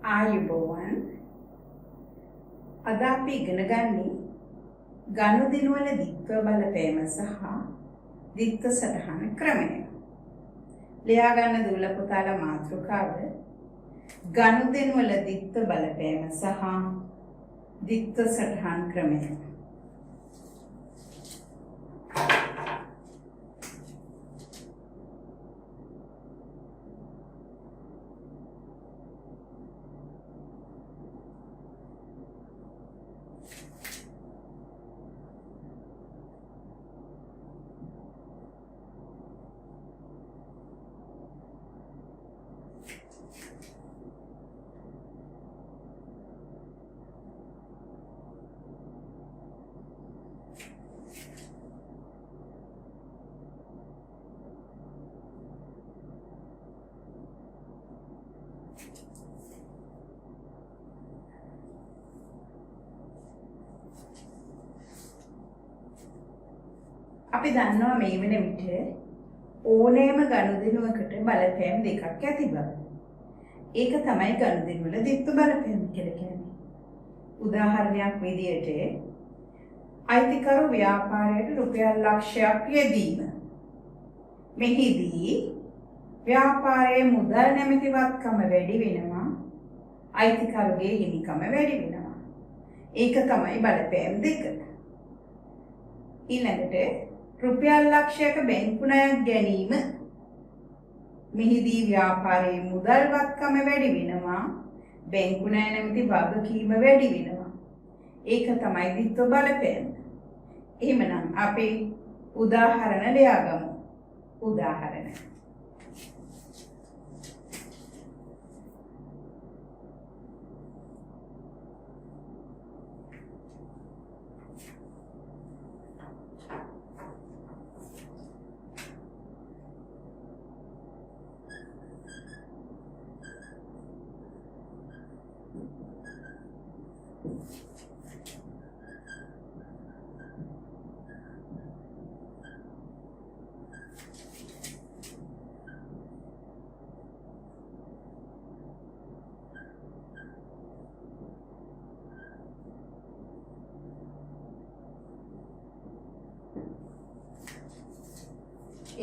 ආයුබෝවන් අද අපි ඉගෙන ගන්නේ ගනුදෙනු වල ද්විත්ව බලපෑම සහ ද්විත්ව සටහන ක්‍රමය. ලියා ගන්න දුල පුතාලා මාතෘකාව ගනුදෙනු වල ද්විත්ව බලපෑම සහ ද්විත්ව සටහන් ක්‍රමය. අපි දන්නවා මේ වෙන විට ඕනෑම ගනුදෙනුවකට බලපෑම් දෙකක් ඇති බව. ඒක තමයි ගනුදෙනු වල ද්විත්ව බලපෑම කියලා කියන්නේ. උදාහරණයක් විදියට අයිතිකරු ව්‍යාපාරයට රුපියල් ලක්ෂයක් යෙදීම. මෙහිදී ව්‍යාපාරයේ මුදල් නැමැති වත්කම වැඩි වෙනවා. අයිතිකරුගේ හිමිකම වැඩි වෙනවා. ඒක තමයි බලපෑම් දෙක. ඊළඟට රුපියල් ලක්ෂයක බැංකු ණයක් ගැනීම. මෙහිදී ව්‍යාපාරයේ මුදල් වත්කම වැඩි වෙනවා. බැංකු ණය නැමැති වගකීම වැඩි වෙනවා. ඒක තමයි ද්විත්ව බලපෑම. එහෙමනම් අපි උදාහරණ ලියාගමු. උදාහරණ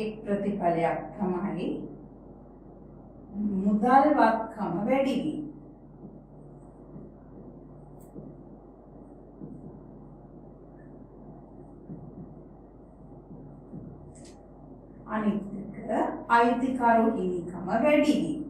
एक प्रतिඵලයක් තමයි මුදල් වත්කම වැඩි වීම. අනිත් එක අයිතිකරු හිමිකම වැඩි වීම.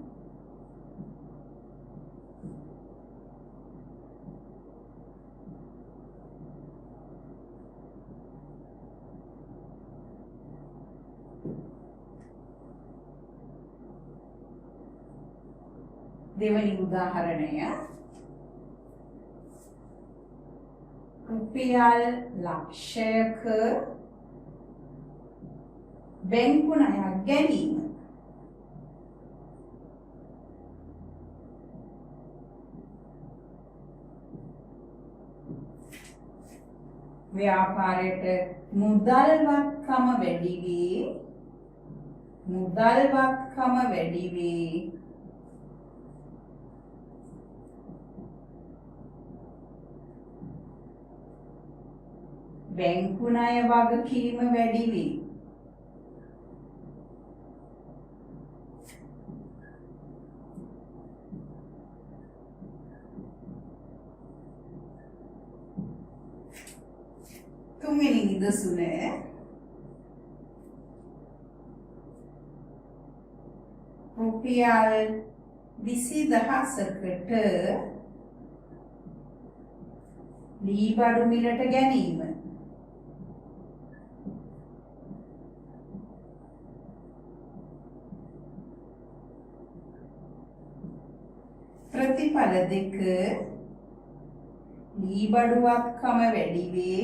දෙවැනි උදාහරණය රුපියල් ලක්ෂයක බැංකු ණයක් ගැනීම. ව්‍යාපාරයට මුදල් වත්කම වැඩි වී බැංකු ණය වගකීම වැඩි වී තුන්වෙනි නිදසුන රුපියල් 20000කට ලී බඩු මිලට ගැනීම. प्रतिඵල දෙක ලී බඩු වත්කම වැඩි වේ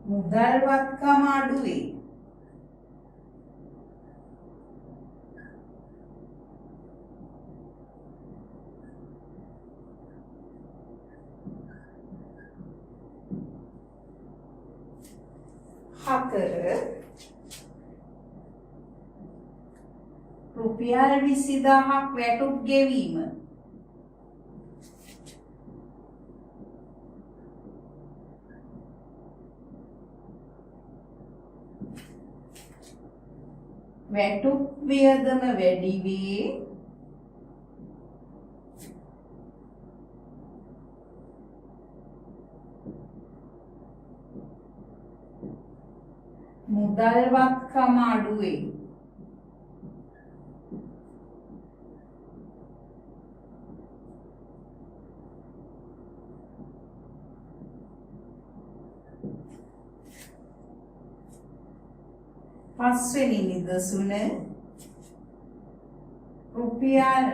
මුදල් වත්කම අඩු වේ. 4 රුපියල් 20000ක් වැටුප් ගෙවීම. වැටුප් වියදම වැඩි වී මුදල්වත්කම අඩු වේ. පස්වෙනි නිදසුන රුපියල්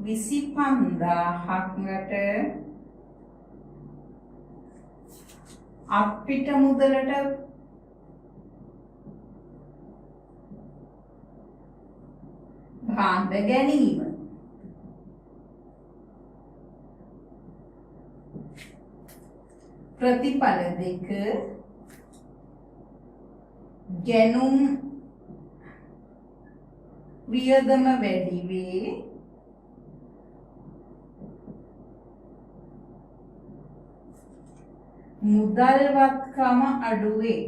25000කට අපිට මුදලට භාණ්ඩ ගැනීම. ප්‍රතිඵල 2 ගැනුම් වියදම වැඩි වේ. මුදල්වත්කම අඩු වේ.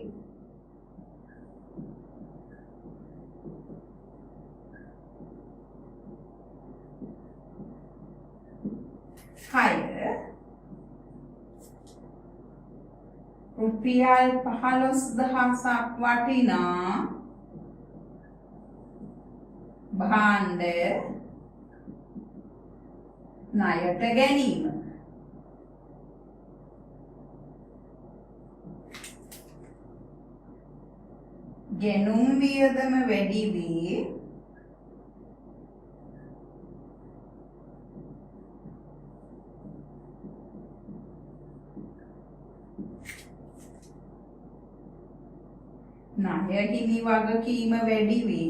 රුපියල් 15000ක් වටිනා භාණ්ඩ ණයට ගැනීම. ගැනුම් වියදම වැඩි වී ණය හිමි වගකීම වැඩි වේ.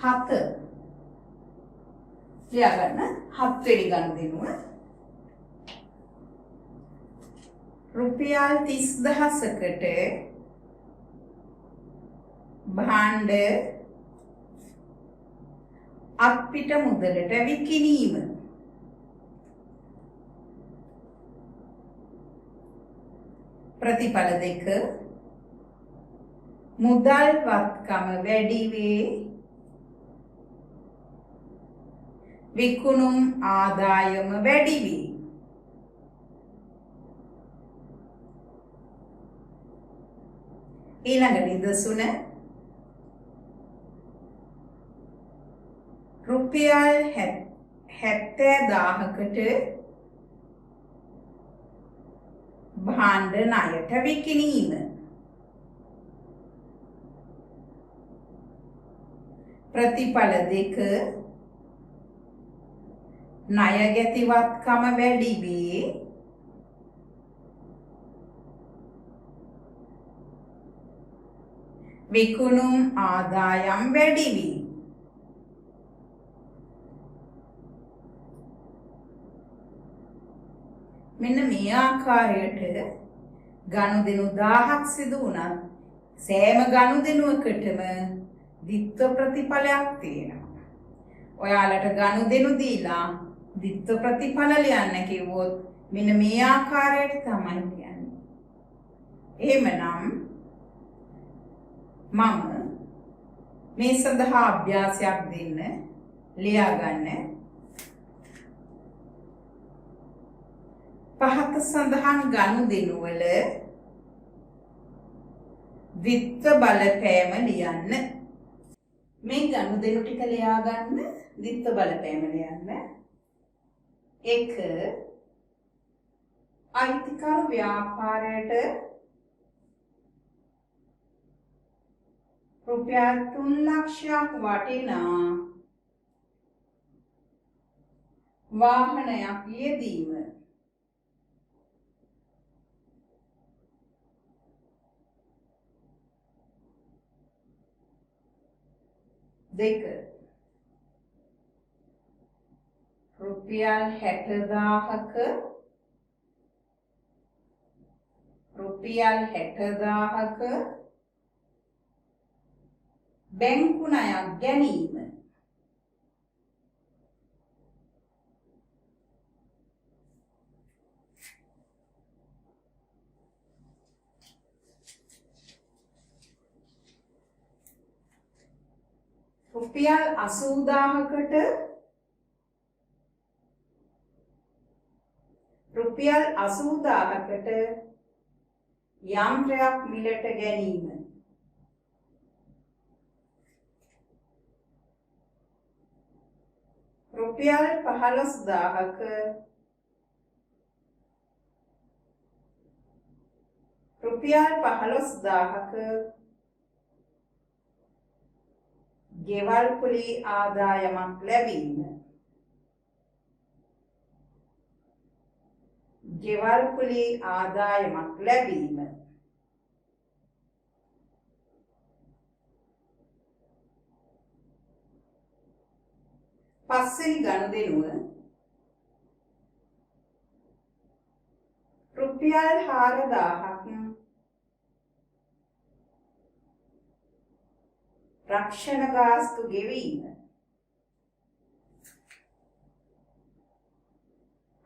හත ලියාගන්න. 7 වෙනි ගනුදෙනුව රුපියල් 30000කට භාණ්ඩ අපිට මුදලට විකිණීම. ප්‍රතිඵල 2 මුදල්වත්කම වැඩි වේ. විකුණුම් ආදායම වැඩි වේ. ඊළඟ නිදසුන රුපියල් 70000කට භාණ්ඩ ණයට විකිණීම. ප්‍රතිඵල 2 ණය ගැතිවත්කම වැඩි වේ. විකුණුම් ආදායම් වැඩි වේ. මෙන්න මේ ආකාරයට ගනුදෙනු 1000ක් සිදු වුණත් සෑම ගනුදෙනුවකටම ද්විත්ව ප්‍රතිඵලයක් තියෙනවා. ඔයාලට ගනුදෙනු දීලා ද්විත්ව ප්‍රතිඵල ලියන්න කිව්වොත් මෙන්න මේ ආකාරයට තමයි ලියන්නේ. එහෙමනම් මම මේ සඳහා අභ්‍යාසයක් දෙන්න ලියාගන්න. පහත සඳහන් ගනුදෙනු වල ද්විත්ව බලපෑම ලියන්න. මේ ගනුදෙනු ටික ලියාගන්න. ද්විත්ව බලපෑම ලියන්න. 1 අයිතිකරු ව්‍යාපාරයට රුපියල් 3 ලක්ෂයක් වටිනා වාහනයක් යෙදීම. දෙක රුපියල් 60000ක බැංකු ණයක් ගැනීම. රුපියල් 80000කට යන්ත්‍රයක් මිලට ගැනීම. රුපියල් 15000ක ගෙවල් කුලී ආදායමක් ලැබීම. පස්වෙනි ගනුදෙනුව රුපියල් 4000ක් රක්ෂණ ගාස්තු ගෙවීම.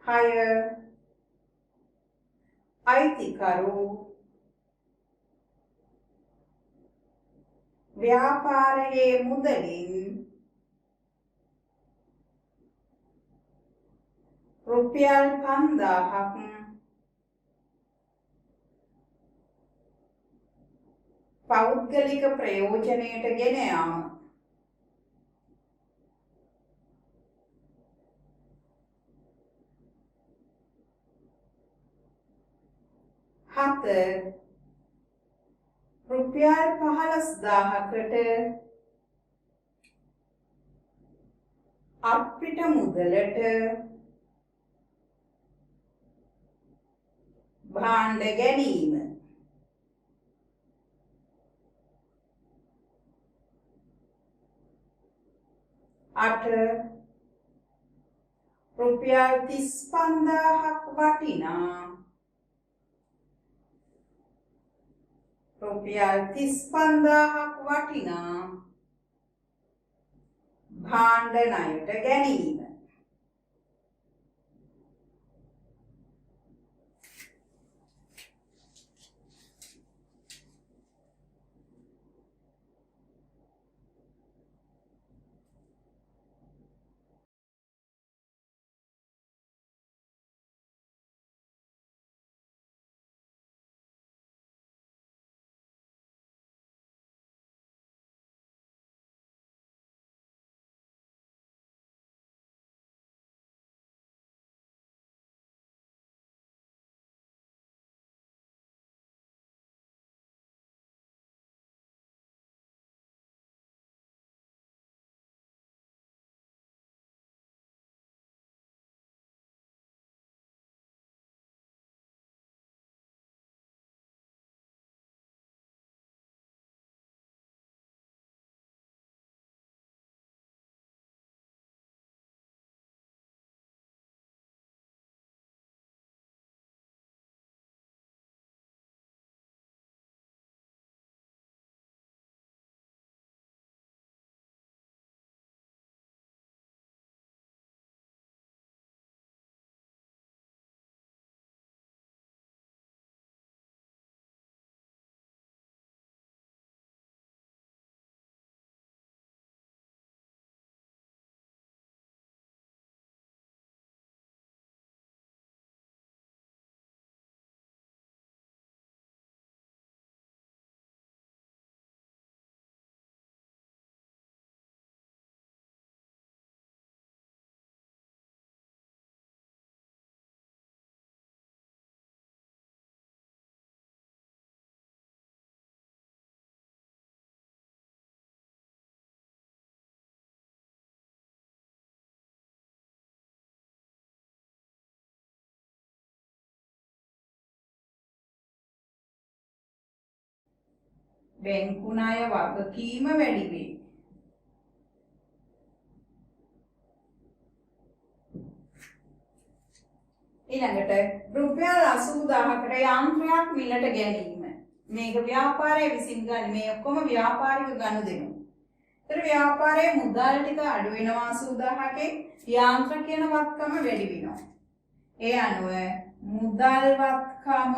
6 අයිතිකරු ව්‍යාපාරයේ මුදලින් රුපියල් 5000ක් පෞද්ගලික ප්‍රයෝජනයට ගෙන යාම. 7 රුපියල් 15000කට අපිට මුදලට භාණ්ඩ ගැනීම. 8 රුපියල් 35000ක් වටිනා භාණ්ඩ ණයට ගැනීම. බැංකු ණය වගකීම වැඩි වේ. ඊළඟට රුපියල් 80000කට යාන්ත්‍රයක් මිලට ගැනීම. මේක ව්‍යාපාරයේ විසින් ගන්න මේ ඔක්කොම ව්‍යාපාරික ගනුදෙනු. ඒතර ව්‍යාපාරයේ මුදල් ටික අඩු වෙනවා 80000කින් යාන්ත්‍ර කියන වත්කම වැඩි වෙනවා. ඒ අනුව මුදල් වත්කම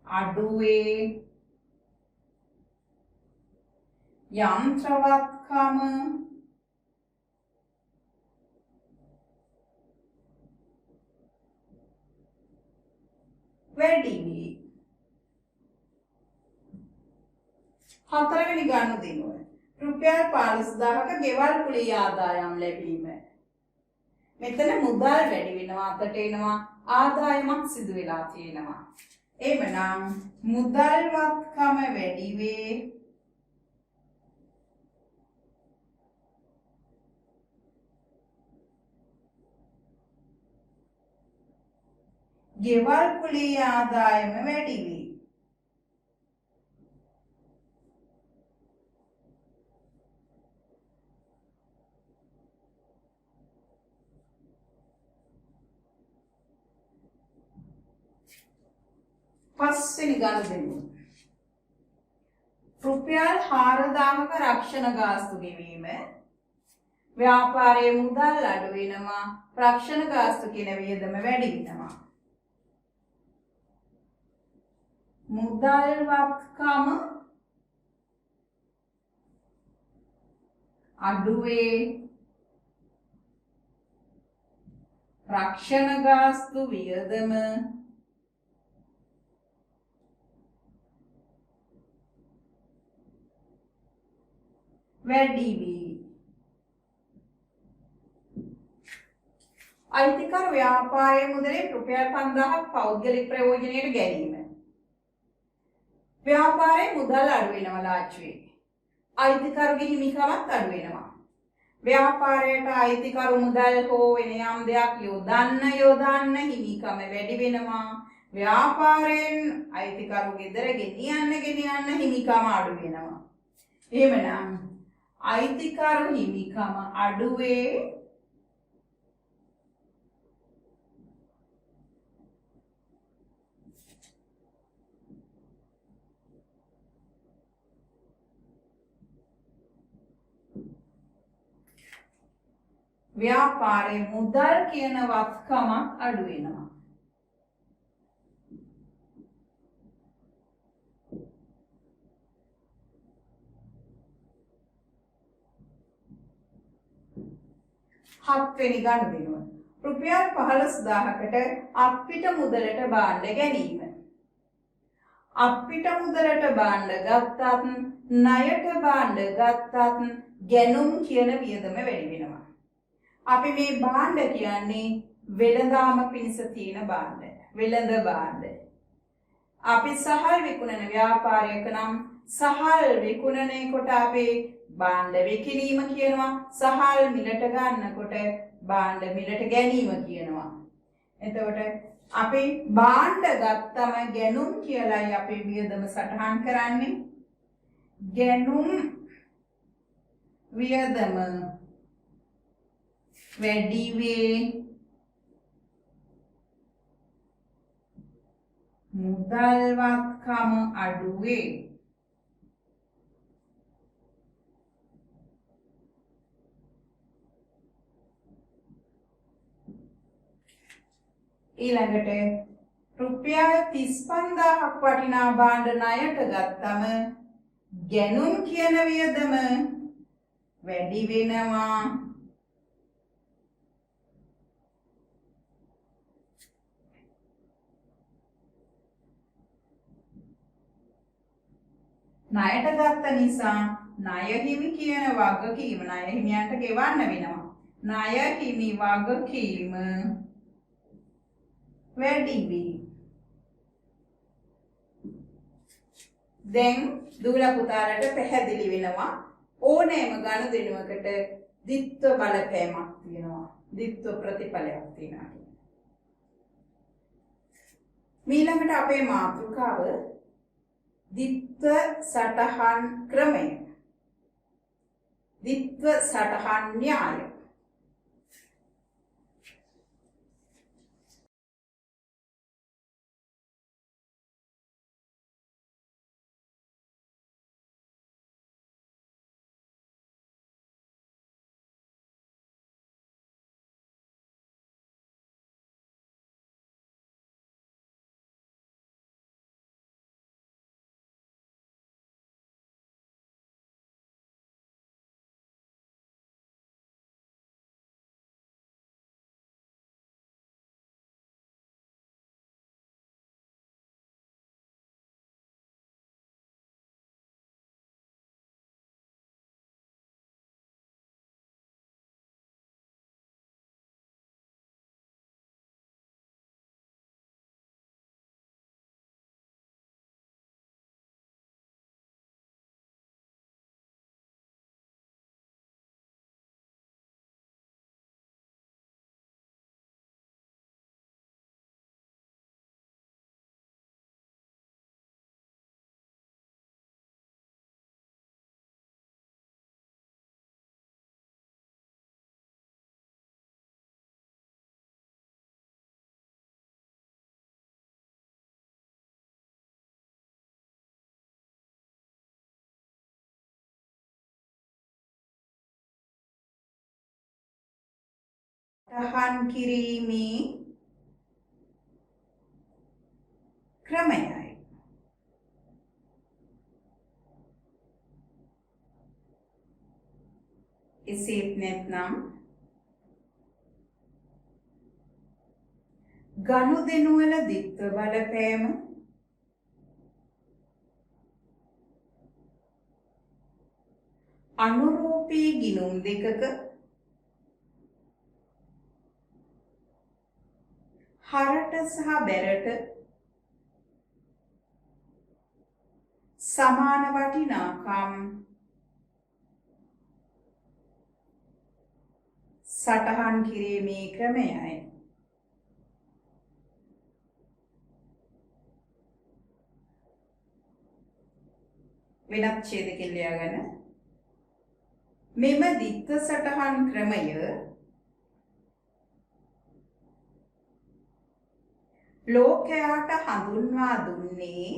අඩුවේ යන්ත්‍ර වත්කම වැඩි වේ. හතරවෙනි ගනුදෙනුව රුපියල් 15000ක ගෙවල් කුලී ආදායම් ලැබීම. මෙතන මුදල් වැඩි වෙනවා අතට එනවා ආදායමක් සිදු වෙලා තියෙනවා. එමනම් මුදල් වත්කම වැඩි වේ ගෙවල් කුලී ආදායම වැඩි වේ. පස්වෙනි ගනුදෙනුව රුපියල් 4000ක රක්ෂණ ගාස්තු ගෙවීම. ව්‍යාපාරයේ මුදල් අඩු වෙනවා රක්ෂණ ගාස්තු කියන වියදම වැඩි වෙනවා. මුදල් වත්කම අඩුවේ රක්ෂණ ගාස්තු වියදම වැඩි වේ. අයිතිකර ව්‍යාපාරයේ මුදලේ රුපියල් 5000ක් පෞද්ගලික ප්‍රයෝජනයට ගැනීම. ව්‍යාපාරයේ මුදල් අඩු වෙනවා ලාච්චුවේ. අයිතිකරුගේ හිමිකමත් අඩු වෙනවා. ව්‍යාපාරයට අයිතිකරු මුදල් හෝ වෙන යම් දෙයක් යොදන්න හිමිකම වැඩි වෙනවා. ව්‍යාපාරයෙන් අයිතිකරු ගෙදර ගෙනියන්න හිමිකම අඩු වෙනවා. එහෙමනම් අයිතිකරු හිමිකම අඩුවේ ව්‍යාපාරයේ මුදල් කියන වත්කම අඩු වෙනවා. හත්වෙනි ගනුදෙනුව රුපියල් 15000කට අප්පිට මුදලට භාණ්ඩ ගැනීම. අප්පිට මුදලට භාණ්ඩ ගත්තත් ණයට භාණ්ඩ ගත්තත් ගැනුම් කියන වියදම වැඩි වෙනවා. අපි මේ භාණ්ඩ කියන්නේ වෙළඳාම පිණිස තියෙන භාණ්ඩ. වෙළඳ භාණ්ඩ. අපි සහල් විකුණන ව්‍යාපාරයක නම් සහල් විකුණනය කොට අපේ භාණ්ඩ විකිණීම කියනවා. සහල් මිලට ගන්නකොට භාණ්ඩ මිලට ගැනීම කියනවා. එතකොට අපි භාණ්ඩ ගත්තම ගැනුම් කියලායි අපි වියදම සටහන් කරන්නේ. ගැනුම් වියදම වැඩි වේ මුදල් වත්කම අඩු වේ. ඊළඟට රුපියල් 35000ක් වටිනා භාණ්ඩ ණයට ගත්තම ගැනුම් කියන වියදම වැඩි වෙනවා. ණයට ගත්ත නිසා ණය හිමි කියන වගකීම ණය හිමියන්ට ගෙවන්න වෙනවා. ණය හිමි වගකීම වැඩි වේ. දැන් දුවල පුතාලට පැහැදිලි වෙනවා ඕනෑම ගනුදෙනුවකට ද්විත්ව බලපෑමක් තියෙනවා. ද්විත්ව ප්‍රතිඵලයක් තියෙනවා. ඊළඟට අපේ මාතෘකාව ද්විත්ව සටහන් ක්‍රමය. ද්විත්ව සටහන් න්‍යාය. සටහන් කිරීමේ ක්‍රමයයි. එසේත් නැත්නම් ගනුදෙනු වල ද්විත්ව බලපෑම අනුරූපී ගිණුම් දෙකක හරට සහ බැරට සමාන වටිනාකම් සටහන් කිරීමේ ක්‍රමයයි. වෙනත් ඡේදකෙන් ලියාගන්න. මෙම ද්විත්ව සටහන් ක්‍රමය ලෝකයාට හඳුන්වා දුන්නේ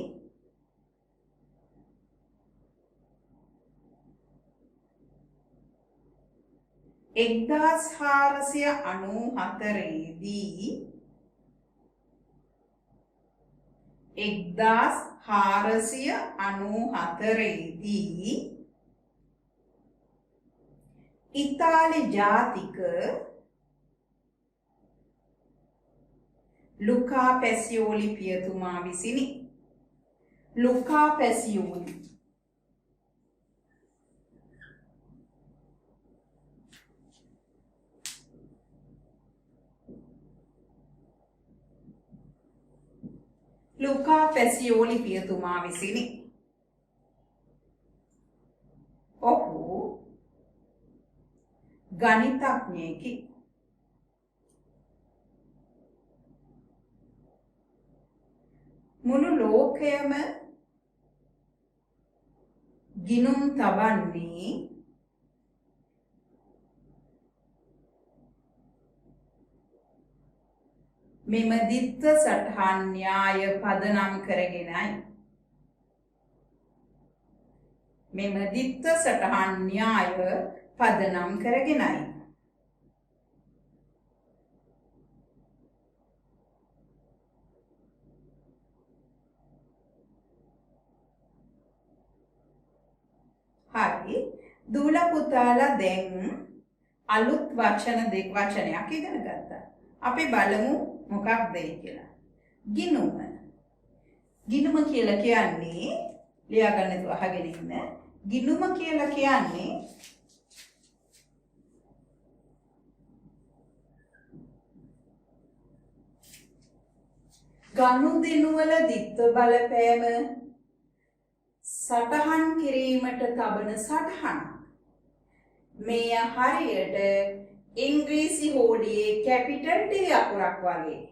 එක්දාස් 1494දී ඉතාලි ජාතික ලුකා පැසියෝලි පියතුමා විසිනි. ලුකා පැසියෝලි පියතුමා විසිනි. ඔහු ගණිතඥයෙකි. මුළු ලෝකයම ගිණුම් තබන්නේ මෙම ද්විත්ව සටහන් න්‍යාය පදනම් කරගෙනයි. මෙම ද්විත්ව සටහන් න්‍යාය පදනම් කරගෙනයි. හරි. දූල පුතාලා දැන් අලුත් වචනයක් ඉගෙන ගත්තා. අපි බලමු මොකක්ද ඒ කියලා. ගිණුම. ගිණුම කියලා කියන්නේ ලියා ගන්න තු අහගෙන ඉන්න. ගිණුම කියලා කියන්නේ ගනුදෙනු වල ද්විත්ව බලපෑම සටහන් කිරීමට තබන සටහන. මෙය හරියට ඉංග්‍රීසි හෝඩියේ කැපිටල් T අකුරක් වගේ.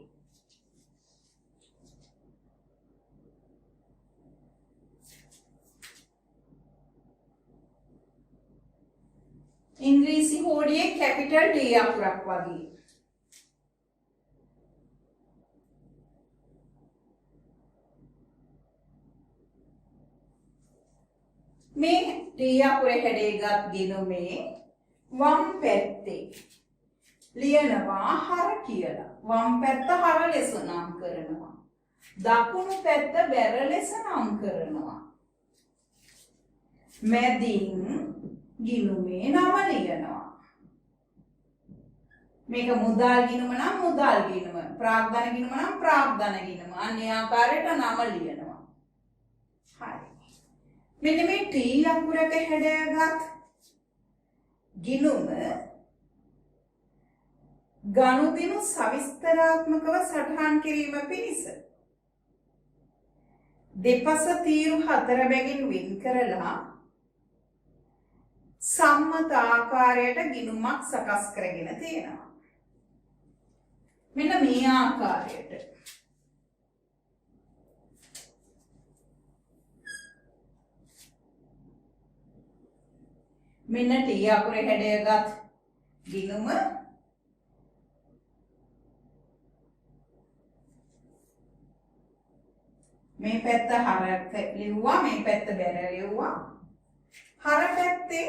ඉංග්‍රීසි හෝඩියේ කැපිටල් T අකුරක් වගේ. මේ T අකුරේ හැඩයගත් ගිණුමේ වම් පැත්තේ ලියනවා හර කියලා. වම් පැත්ත හර ලෙස නම් කරනවා. දකුණු පැත්ත බැර ලෙස නම් කරනවා. මැදින් ගිණුමේ නම ලියනවා. මේක මුදල් ගිණුම නම් මුදල් ගිණුම, ප්‍රාග්ධන ගිණුම නම් ප්‍රාග්ධන ගිණුම. අන්‍ය ආකාරයට නම ලියනවා. හරි. මෙන්න මේ T අකුරක හැඩයගත් ගිණුම ගනුදෙනු සවිස්තරාත්මකව සටහන් කිරීම පිණිස දෙපස තීරු 4 බැගින් වෙන් කරලා සම්මත ආකාරයට ගිණුමක් සකස් කරගෙන තියෙනවා. මෙන්න මේ ආකාරයට. මෙන්න T අකුරේ හැඩයගත් ගිණුම මේ පැත්ත හරක ලිව්වා, මේ පැත්ත බැර ලිව්වා. හර පැත්තේ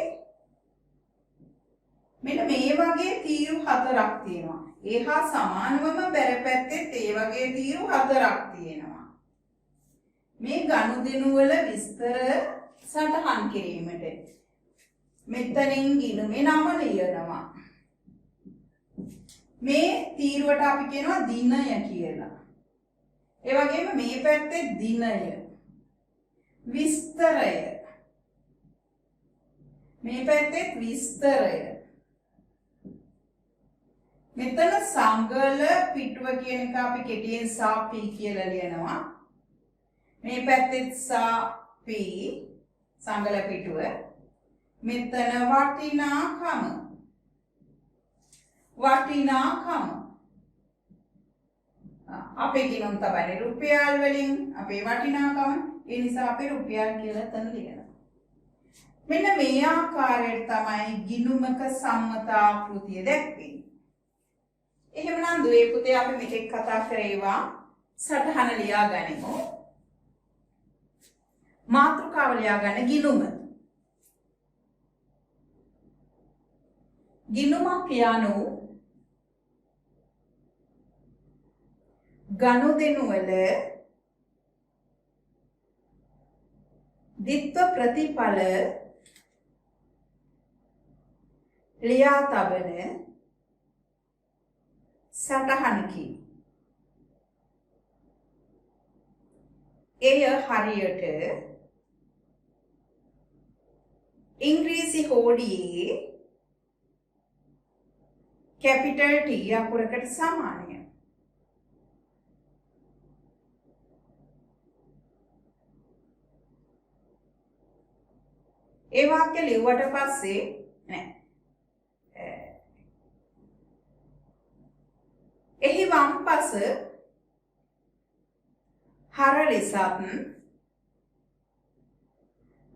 මෙන්න මේ වගේ තීරු හතරක් තියෙනවා. ඒ හා සමානවම බැර පැත්තෙත් ඒ වගේ තීරු හතරක් තියෙනවා. මේ ගනුදෙනු වල විස්තර සටහන් කිරීමට මෙතනින් ගිණුමේ නම ලියනවා. මේ තීරුවට අපි කියනවා දිනය කියලා. ඒ වගේම මේ පැත්තේ දිනය, විස්තරය, මේ පැත්තේ විස්තරය. මෙතන සංගල පිටුව කියන එක අපි කෙටියෙන් සාපි කියලා ලියනවා. මේ පැත්තේ සාපි සංගල පිටුව. මෙතන වටිනාකම, වටිනාකම. අපේ ගිණුම් තබන්නේ රුපියල් වලින් අපේ වටිනාකම. ඒ නිසා අපි රුපියල් කියලා තන ලියනවා. මෙන්න මේ ආකාරයට තමයි ගිණුමක සම්මත ආකෘතිය දැක්වෙන්නේ. එහෙමනම් දුවේ පුතේ අපි මෙතෙක් කතා කරේවා සටහන ලියා ගනිමු. මාතෘකාව ලියා ගන්න ගිණුම. ගිණුමක් යනු ගනුදෙනු වල ද්විත්ව ප්‍රතිඵල ලියා තබන සටහනකි. එය හරියට ඉංග්‍රීසි හෝඩියේ කැපිටල් T අකුරකට සමානය. ඒ වාක්‍ය ලිව්වට පස්සේ එහි වම් පස හර ලෙසත්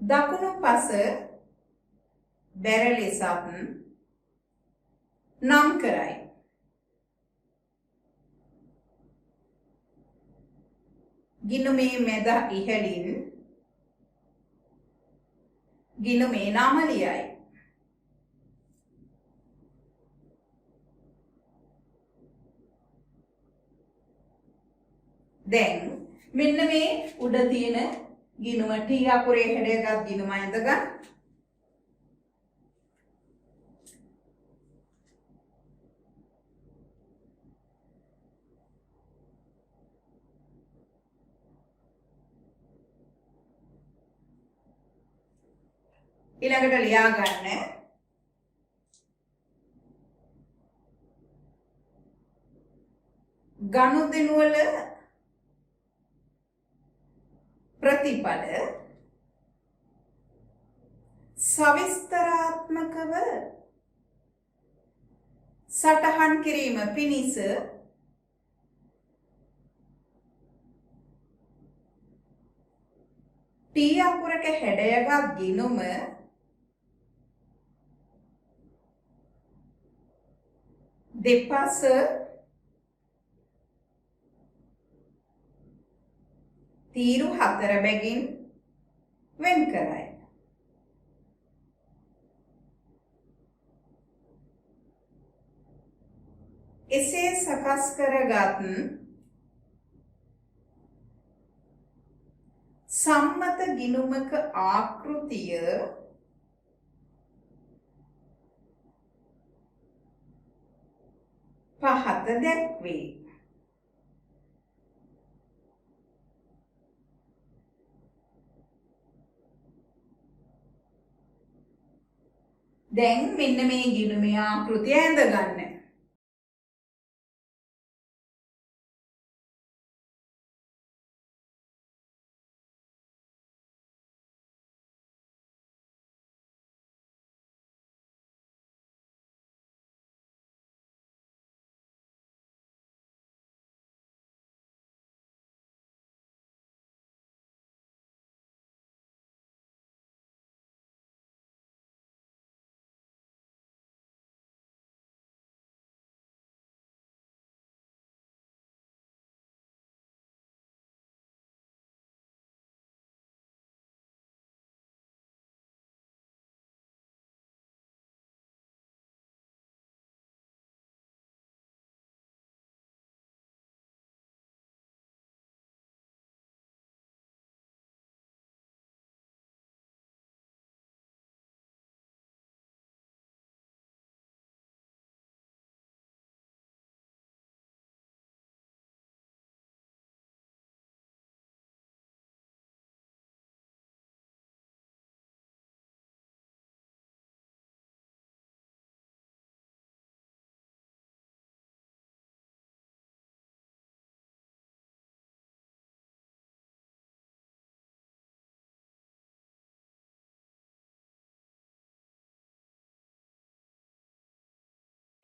දකුණු පස බැර ලෙසත් නම් කරයි. ගිණුමේ මැද ඉහළින් ගිණුමේ නම ලියයි. දැන් මෙන්න මේ උඩ තියෙන ගිණුම T අකුරේ හැඩයකට ගිණුම අඳගන්න. ඊළඟට ලියා ගන්න ගනුදෙනු වල ප්‍රතිඵල සවිස්තරාත්මකව සටහන් කිරීම පිණිස T අකුරක හැඩයගත් ගිණුම දෙපස තීරු හතර බැගින් වෙන් කරයි. එසේ සකස් කරගත් සම්මත ගිණුමක ආකෘතිය පහත දැක්වේ. දැන් මෙන්න මේ ගිණුමේ ආකෘතිය ඇඳ ගන්න.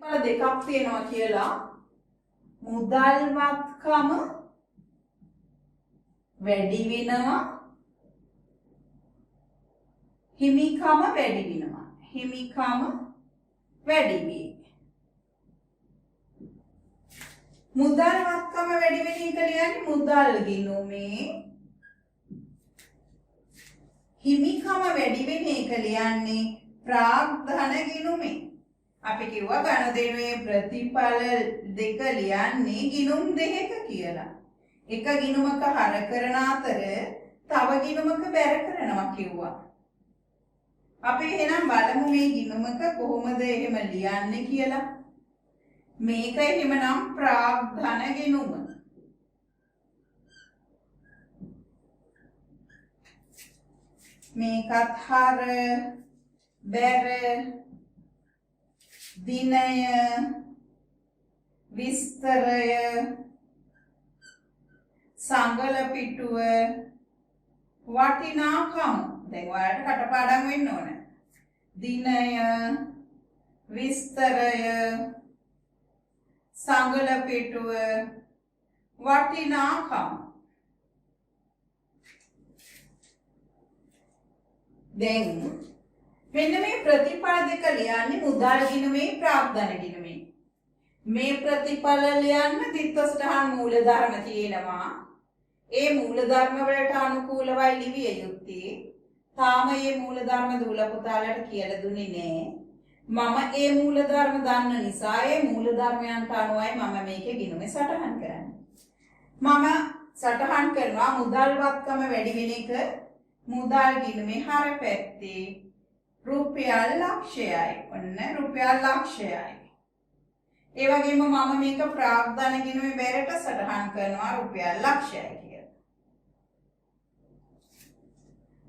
දෙකක් තියෙනවා කියලා මුදල්වත්කම වැඩි වෙනවා හිමිකම වැඩි වෙනවා හිමිකම වැඩි වේ මුදල්වත්කම වැඩි වෙන එක කියන්නේ මුදල් ගිණුමේ හිමිකම වැඩි වෙන එක කියන්නේ ප්‍රාග්ධන ගිණුමේ අපි කිව්වා ගනුදෙනුවේ ප්‍රතිඵල දෙක ලියන්නේ ගිණුම් දෙකක කියලා. එක ගිණුමක හර කරන අතර තව ගිණුමක බැර කරනවා කිව්වා. අපි එහෙනම් බලමු මේ ගිණුමක කොහොමද එහෙම ලියන්නේ කියලා. මේක එහෙමනම් ප්‍රාග්ධන ගිණුම. මේකත් හර බැර දිනය විස්තරය සංගල පිටුව වටිනාකම දැන් ඔයාලට කටපාඩම් වෙන්න ඕන දිනය විස්තරය සංගල පිටුව වටිනාකම දැන් මෙන්න මේ ප්‍රතිඵල දෙක ලියන්නේ මුදල් ගිණුමේ ප්‍රාග්ධන ගිණුමේ මේ ප්‍රතිඵල ලියන්න තිත්වසටහන් මූලධර්ම තියෙනවා ඒ මූලධර්ම වලට අනුකූලවයි ලිවිය යුත්තේ තාම මේ මූලධර්ම දූල පුතාලට කියලා දුන්නේ නෑ මම ඒ මූලධර්ම දන්න නිසා ඒ මූලධර්මයන්ට අනුවයි මම මේකේ ගිණුමේ සටහන් කරන්නේ මම සටහන් කරනවා මුදල්වත්කම වැඩි වෙන එක මුදල් ගිණුමේ හර පැත්තේ රුපියල් ලක්ෂයයි. ඔන්න රුපියල් ලක්ෂයයි. ඒ වගේම මම මේක ප්‍රාග්ධන ගිණුමේ බැරට සටහන් කරනවා රුපියල් ලක්ෂයයි කියලා.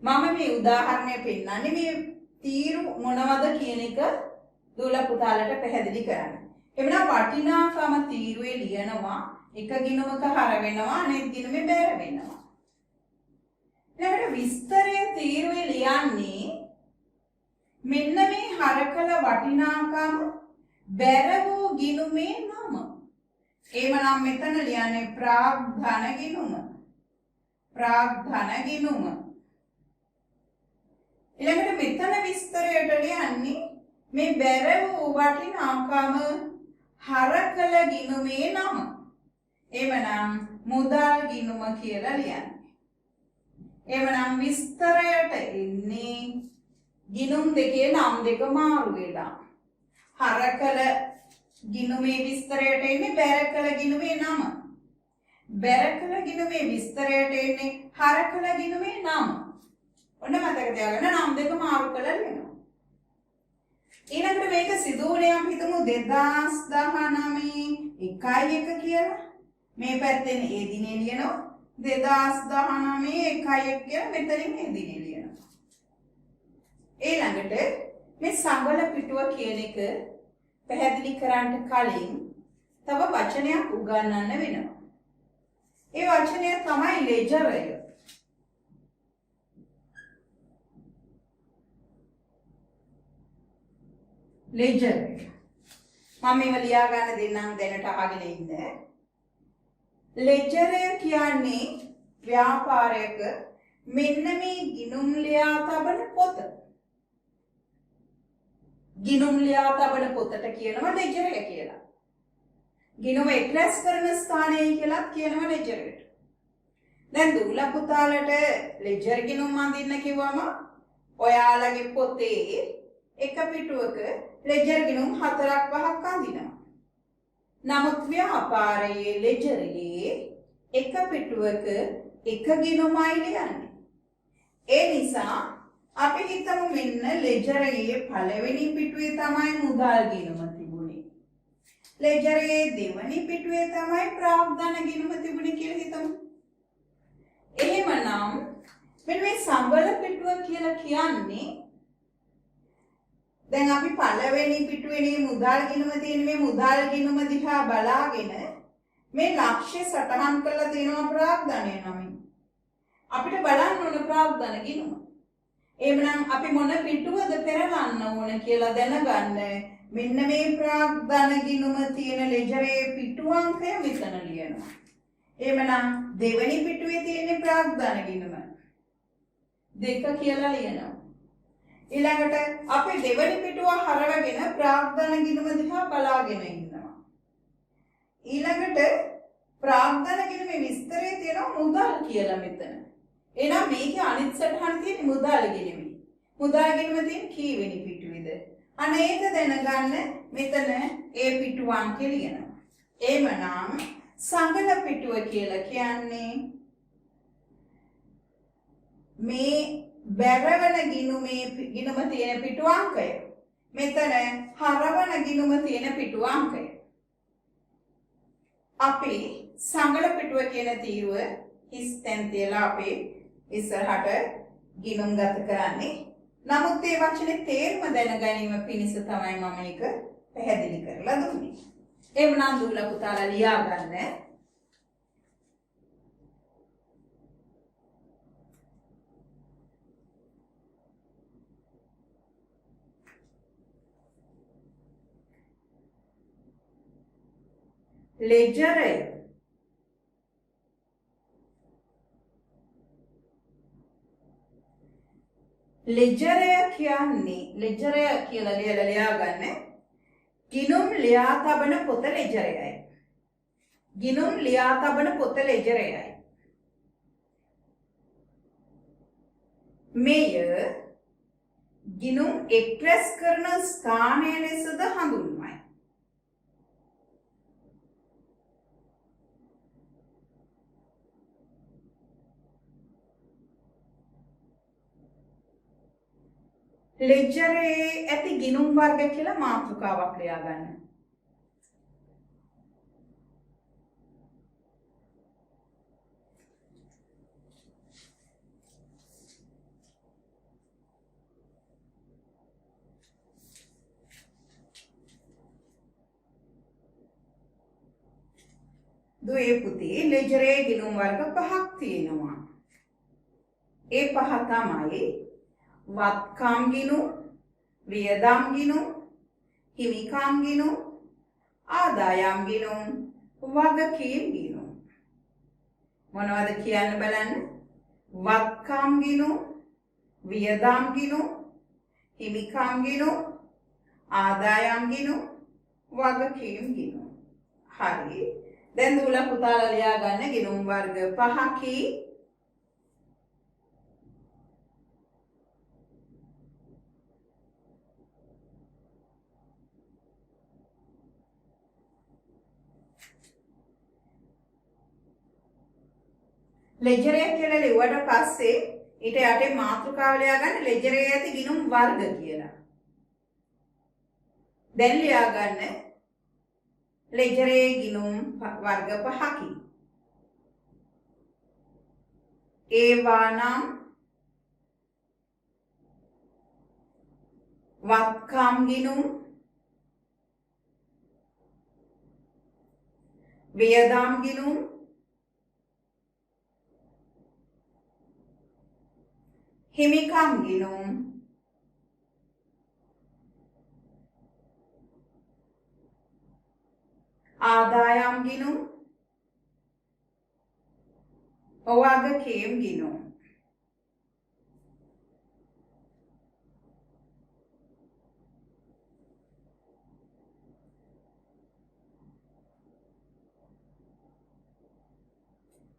මම මේ උදාහරණය පෙන්නන්නේ මේ තීරු මොනවද කියන එක දූල පුතාලට පැහැදිලි කරන්න. එවනම් වටිනාකම තීරුවේ ලියනවා එක ගිණුමක හර වෙනවා අනෙක් ගිණුමේ බැර වෙනවා. ඊළඟට විස්තරය තීරුවේ ලියන්නේ මෙන්න මේ හරකල වටිනාකම බැර වූ ගිණුමේ නම. එහෙමනම් මෙතන ලියන්නේ ප්‍රාග්ධන ගිණුම. ප්‍රාග්ධන ගිණුම. ඊළඟට මෙතන විස්තරයට ලියන්නේ මේ බැර වූ වටිනාකම හරකල ගිණුමේ නම. එහෙමනම් මුදල් ගිණුම කියලා ලියන්නේ. එහෙමනම් විස්තරයට එන්නේ ගිණුම් දෙකේ නම් දෙක මාරු වෙලා හරකල ගිණුමේ විස්තරයට එන්නේ බැරකල ගිණුමේ නම බැරකල ගිණුමේ විස්තරයට එන්නේ හරකල ගිණුමේ නම ඔන්න මතක තියාගන්න නම් දෙක මාරු කරලා ලියනවා ඊළඟට මේක සිදු වුණේ අපි හිතමු 2019 1 කියලා මේ පැත්තෙන් ඒ දිනේ ලියනවා 2019 1 කියලා මෙතනින් ඒ දිනේ ලියනවා ඊළඟට මේ සංගල පිටුව කියන එක පැහැදිලි කරන්න කලින් තව වචනයක් උගන්වන්න වෙනවා. ඒ වචනය තමයි ලෙජරය. ලෙජර්. මම මේව ලියා ගන්න දෙන්නම් දැනට අහගෙන ඉන්න. ලෙජරය කියන්නේ ව්‍යාපාරයක මෙන්න මේ ගිණුම් ලියා තබන පොත. ගිණුම් ලියා තබන පොතට කියනවා ලෙජරය කියලා. ගිණුම එක්රැස් කරන ස්ථානය කියලා කියනවා ලෙජරයට. දැන් දූල පුතාලට ලෙජර් ගිණුම් අඳින්න කිව්වම ඔයාලගේ පොතේ එක පිටුවක ලෙජර් ගිණුම් 4ක් 5ක් අඳිනවා. නමුත් ව්‍යාපාරයේ ලෙජරයේ එක පිටුවක එක ගිණුමයි ලියන්නේ. ඒ නිසා අපි හිතමු මෙන්න ලෙජරයේ පළවෙනි පිටුවේ තමයි මුදල් ගිණුම තිබුණේ. ලෙජරයේ දෙවෙනි පිටුවේ තමයි ප්‍රාග්ධන ගිණුම තිබුණේ කියලා හිතමු. එහෙමනම් මෙන්න මේ සංගල පිටුව කියලා කියන්නේ දැන් අපි පළවෙනි පිටුවේ මුදල් ගිණුම තියෙන මේ මුදල් ගිණුම දිහා බලාගෙන මේ ලක්ෂ්‍ය සටහන් කරලා තියෙනවා ප්‍රාග්ධනය නමින්. අපිට බලන්න ඕන ප්‍රාග්ධන ගිණුම. එහෙනම් අපි මොන පිටුවද පෙරලන්න ඕන කියලා දැනගන්න මෙන්න මේ ප්‍රාග්ධන ගිණුම තියෙන ලෙජරේ පිටු අංකය මෙතන ලියනවා. එහෙමනම් දෙවෙනි පිටුවේ තියෙන ප්‍රාග්ධන ගිණුම 2 කියලා ලියනවා. ඊළඟට අපි දෙවෙනි පිටුව හරවගෙන ප්‍රාග්ධන ගිණුම දිහා බලාගෙන ඉන්නවා. ඊළඟට ප්‍රාග්ධන ගිණුමේ විස්තරය තියෙනවා මුදල් කියලා මෙතන. එහෙනම් මේකේ අනිත් සටහන තියෙන්නේ මුදල් ගිණුමයි. මුදල් ගිණුම තියෙන්නේ කීවෙනි පිටුවේද? අන්න ඒක දැනගන්න මෙතන ඒ පිටුව අංකය ලියනවා. එහෙමනම් සංගල පිටුව කියලා කියන්නේ මේ බැරවන ගිණුමේ ගිණුම තියෙන පිටු අංකය. මෙතන හරවන ගිණුම තියෙන පිටු අංකය. අපි සංගල පිටුව කියන තීරුව හිස්තැන් තියලා අපි ඉස්සරහට ගිණුම් ගත කරන්නේ. නමුත් මේ වචනේ තේරුම දැන ගැනීම පිණිස තමයි මම මේක පැහැදිලි කරලා දුන්නේ. එවනම් දුවලා පුතාලා ලියා ගන්න. ලෙජරය ලෙජරය කියන්නේ ලෙජරය කියලා ලියා ගන්න. ගිණුම් ලියා තබන පොත ලෙජරයයි. ගිණුම් ලියා තබන පොත ලෙජරයයි. මෙය ගිණුම් එක්ස්ප්‍රෙස් කරන ස්ථානය ලෙසද හඳුන්වයි. ලෙජරේ ඇති ගිණුම් වර්ග කියලා මාතෘකාවක් ලියා ගන්න. දුවේ පුතේ ලෙජරේ ගිණුම් වර්ග 5ක් තියෙනවා. ඒ 5 තමයි වත්කම් ගිණුම්, වියදම් ගිණුම්, හිමිකම් ගිණුම්, ආදායම් ගිණුම්, වගකීම් ගිණුම්. මොනවද කියන්න බලන්න? වත්කම් ගිණුම්, වියදම් ගිණුම්, හිමිකම් ගිණුම්, ආදායම් ගිණුම්, වගකීම් ගිණුම්. හරි. දැන් දුවලා පුතාලා ලියා ගන්න ගිණුම් වර්ග 5කි. ලෙජරය කියලා ලිව්වට පස්සේ ඊට යටේ මාතෘකාව ලියා ගන්න ලෙජරේ ඇති ගිණුම් වර්ග කියලා. දැන් ලියා ගන්න ලෙජරේ ගිණුම් වර්ග 5කි. ඒවා නම් වත්කම් ගිණුම්, වියදම් ගිණුම්, හිමිකම් ගිණුම්, ආදායම් ගිණුම්, වගකීම් ගිණුම්.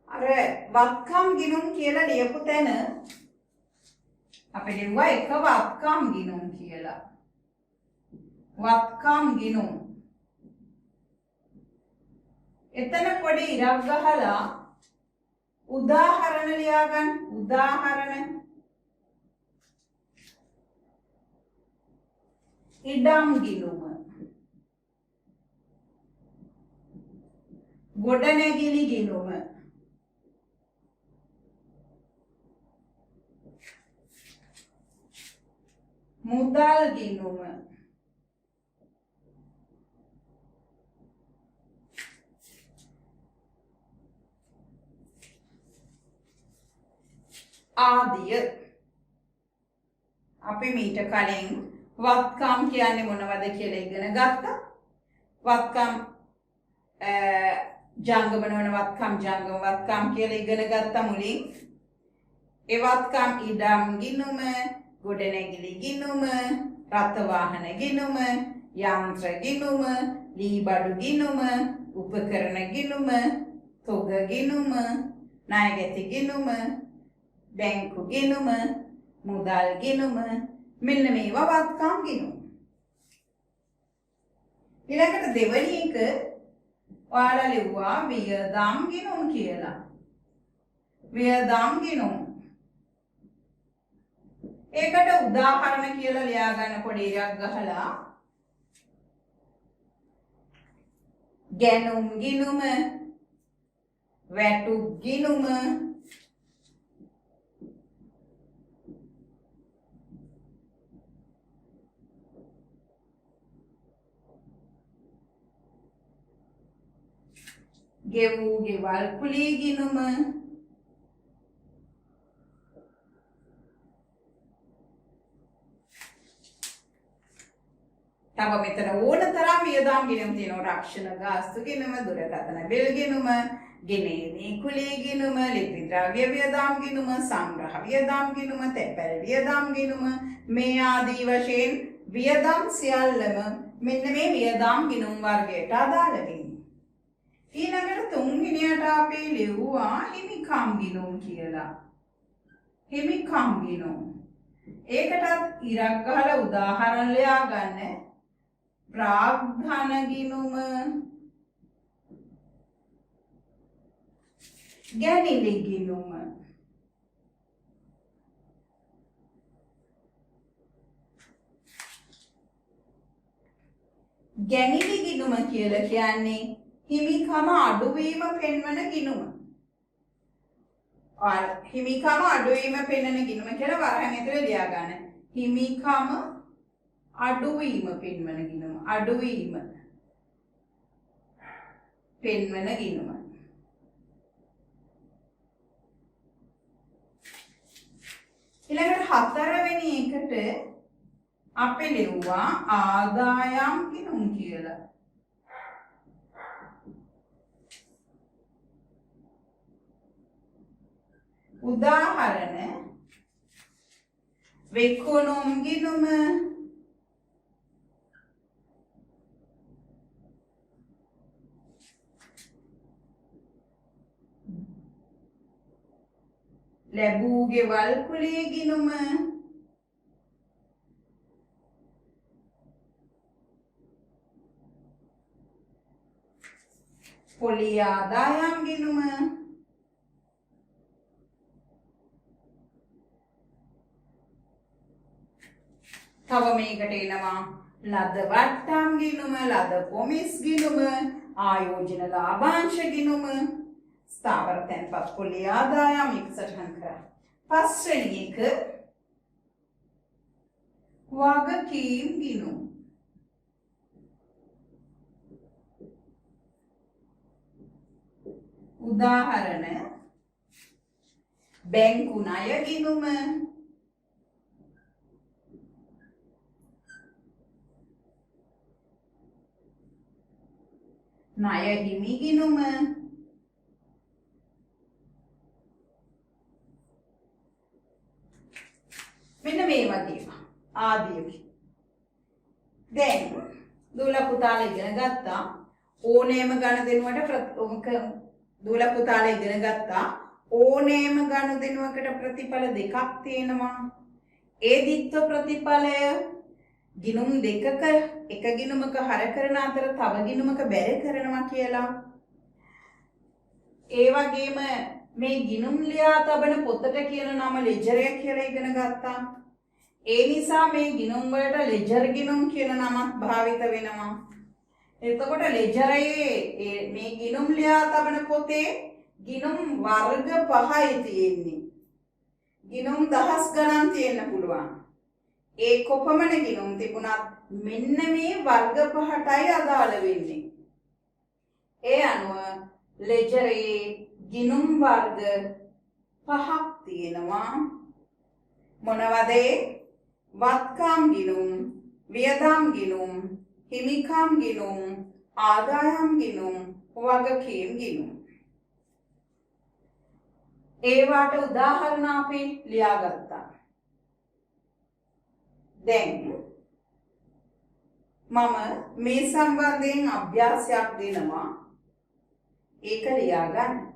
අර වත්කම් ගිණුම් කියලා ලියපු තැන අපි ලිව්වා එක වත්කම් ගිණුම් කියලා. වත්කම් ගිණුම්. එතන පොඩි ඉරක් ගහලා උදාහරණ ලියා ගන්න. උදාහරණ. ඉඩම් ගිණුම. ගොඩනැගිලි ගිණුම. මුදල් ගිණුම. ආදිය. අපි මීට කලින් වත්කම් කියන්නේ මොනවද කියලා ඉගෙන ගත්තා. වත්කම් ජංගම වන වත්කම් ජංගම වත්කම් කියලා ඉගෙන ගත්තා මුලින්. ඒ වත්කම් ඉඩම් ගිණුම, ගොඩනැගිලි ගිණුම, රථ වාහන ගිණුම, යන්ත්‍ර ගිණුම, ලී බඩු ගිණුම, උපකරණ ගිණුම, තොග ගිණුම, ණයගැති ගිණුම, බැංකු ගිණුම, මුදල් ගිණුම, මෙන්න මේවා වත්කම් ගිණුම. ඊළඟට දෙවෙනි එක ඔයාලා ලිව්වා වියදම් ගිණුම් කියලා. වියදම් ගිණුම්. ඒකට උදාහරණ කියලා ලියා ගන්න පොඩි එකක් ගහලා ගැනුම් ගිණුම, වැටුප් ගිණුම, ගෙවූ ගෙවල් කුලී ගිණුම, තව මෙතන ඕන තරම් වියදම් ගිණුම් තියෙනවා. රක්ෂණ ගාස්තු ගිණුම, දුරකථන බිල් ගිණුම, ගෙනීමේ කුලී ගිණුම, ලිපි ද්‍රව්‍ය වියදම් ගිණුම, සංග්‍රහ වියදම් ගිණුම, තැපැල් වියදම් ගිණුම, මේ ආදී වශයෙන් වියදම් සියල්ලම මෙන්න මේ වියදම් ගිණුම් වර්ගයට අදාළ වෙන්නේ. ඊළඟට තුන්වෙනියට අපි ලිව්වා හිමිකම් ගිණුම් කියලා. හිමිකම් ගිණුම්. ඒකටත් ඉරක් ගහලා උදාහරණ ලියා ගන්න. ප්‍රාග්ධන ගිණුම, ගැනිලි ගිණුම, ගැනිලි ගිණුම කියලා කියන්නේ හිමිකම අඩුවීම පෙන්වන ගිණුම. හිමිකම අඩුවීම පෙන්වන ගිණුම කියලා වරහන් ඇතුලේ ලියා ගන්න. හිමිකම අඩුවීම පෙන්වන ගිණුම. අඩුවීම පෙන්වන ගිණුම. ඊළඟට හතරවෙනි එකට අපි ලිව්වා ආදායම් ගිණුම් කියලා. උදාහරණ විකුණුම් ගිණුම, ලැබූ ගෙවල් කුලී ගිණුම, පොලී ආදායම් ගිණුම, තව මේකට එනවා ලද වට්ටම් ගිණුම, ලද පොමිස් ගිණුම, ආයෝජන ලාභාංශ ගිණුම, ස්ථාවර තැන්පත් පොලී ආදායම් එක සටහන් කරා. පස්වෙනි එක වගකීම් ගිණුම්. උදාහරණ බැංකු ණය ගිණුම, ණය හිමි ගිණුම, මෙන්න මේ වගේ ආදී. දැන් දුවල පුතාලා ඉගෙන ගත්තා ඕනෑම ගණදෙනුවට දුවල පුතාලා ඉගෙන ගත්තා ඕනෑම ගණදෙනුවකට ප්‍රතිඵල දෙකක් තියෙනවා. ඒ ද්විත්ව ප්‍රතිඵලය ගිණුම් දෙකක එක ගිණුමක හර කරන අතර තව ගිණුමක බැර කරනවා කියලා. ඒ වගේම මේ ගිණුම් ලියා තබන පොතට කියන නම ලෙජරය කියලා ඉගෙන ගත්තා. ඒ නිසා මේ ගිණුම් වලට ලෙජර් ගිණුම් කියන නමක් භාවිත වෙනවා. එතකොට ලෙජරයේ මේ ගිණුම් ලියා තබන පොතේ ගිණුම් වර්ග 5යි තියෙන්නේ. ගිණුම් දහස් ගණන් තියෙන්න පුළුවන්. ඒ කොපමණ ගිණුම් තිබුණත් මෙන්න මේ වර්ග 5ටයි අදාළ වෙන්නේ. ඒ අනුව ලෙජරයේ ගිණුම් වර්ග 5ක් තියෙනවා. මොනවද? වත්කම් ගිණුම්, වියදම් ගිණුම්, හිමිකම් ගිණුම්, ආදායම් ගිණුම්, වගකීම් ගිණුම්. ඒවට උදාහරණ අපි ලියාගත්තා. දැන් මම මේ සම්බන්ධයෙන් අභ්‍යාසයක් දෙනවා. ඒක ලියාගන්න.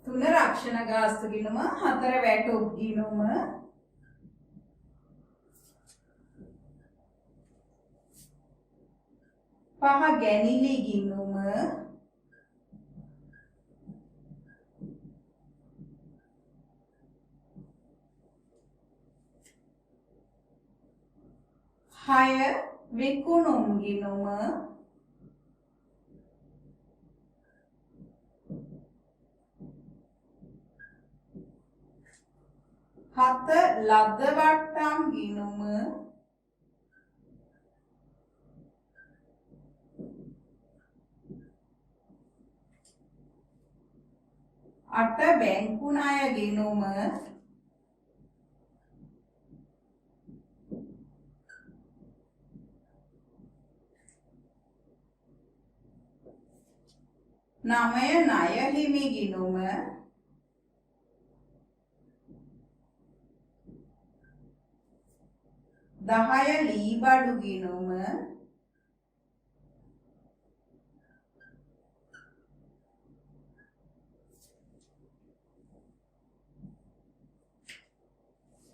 තුන රක්ෂණ ගාස්තු ගිණුම, 4 වැටොප් ගිණුම, 5 ගැනිලි ගිණුම, 6 විකුණුම් ගිණුම, 7 ලද වට්ටම් ගිණුම, 8 බැංකු ණය ගිණුම, 9 ණය හිමි ගිණුම, 10 ලී බඩු ගිණුම,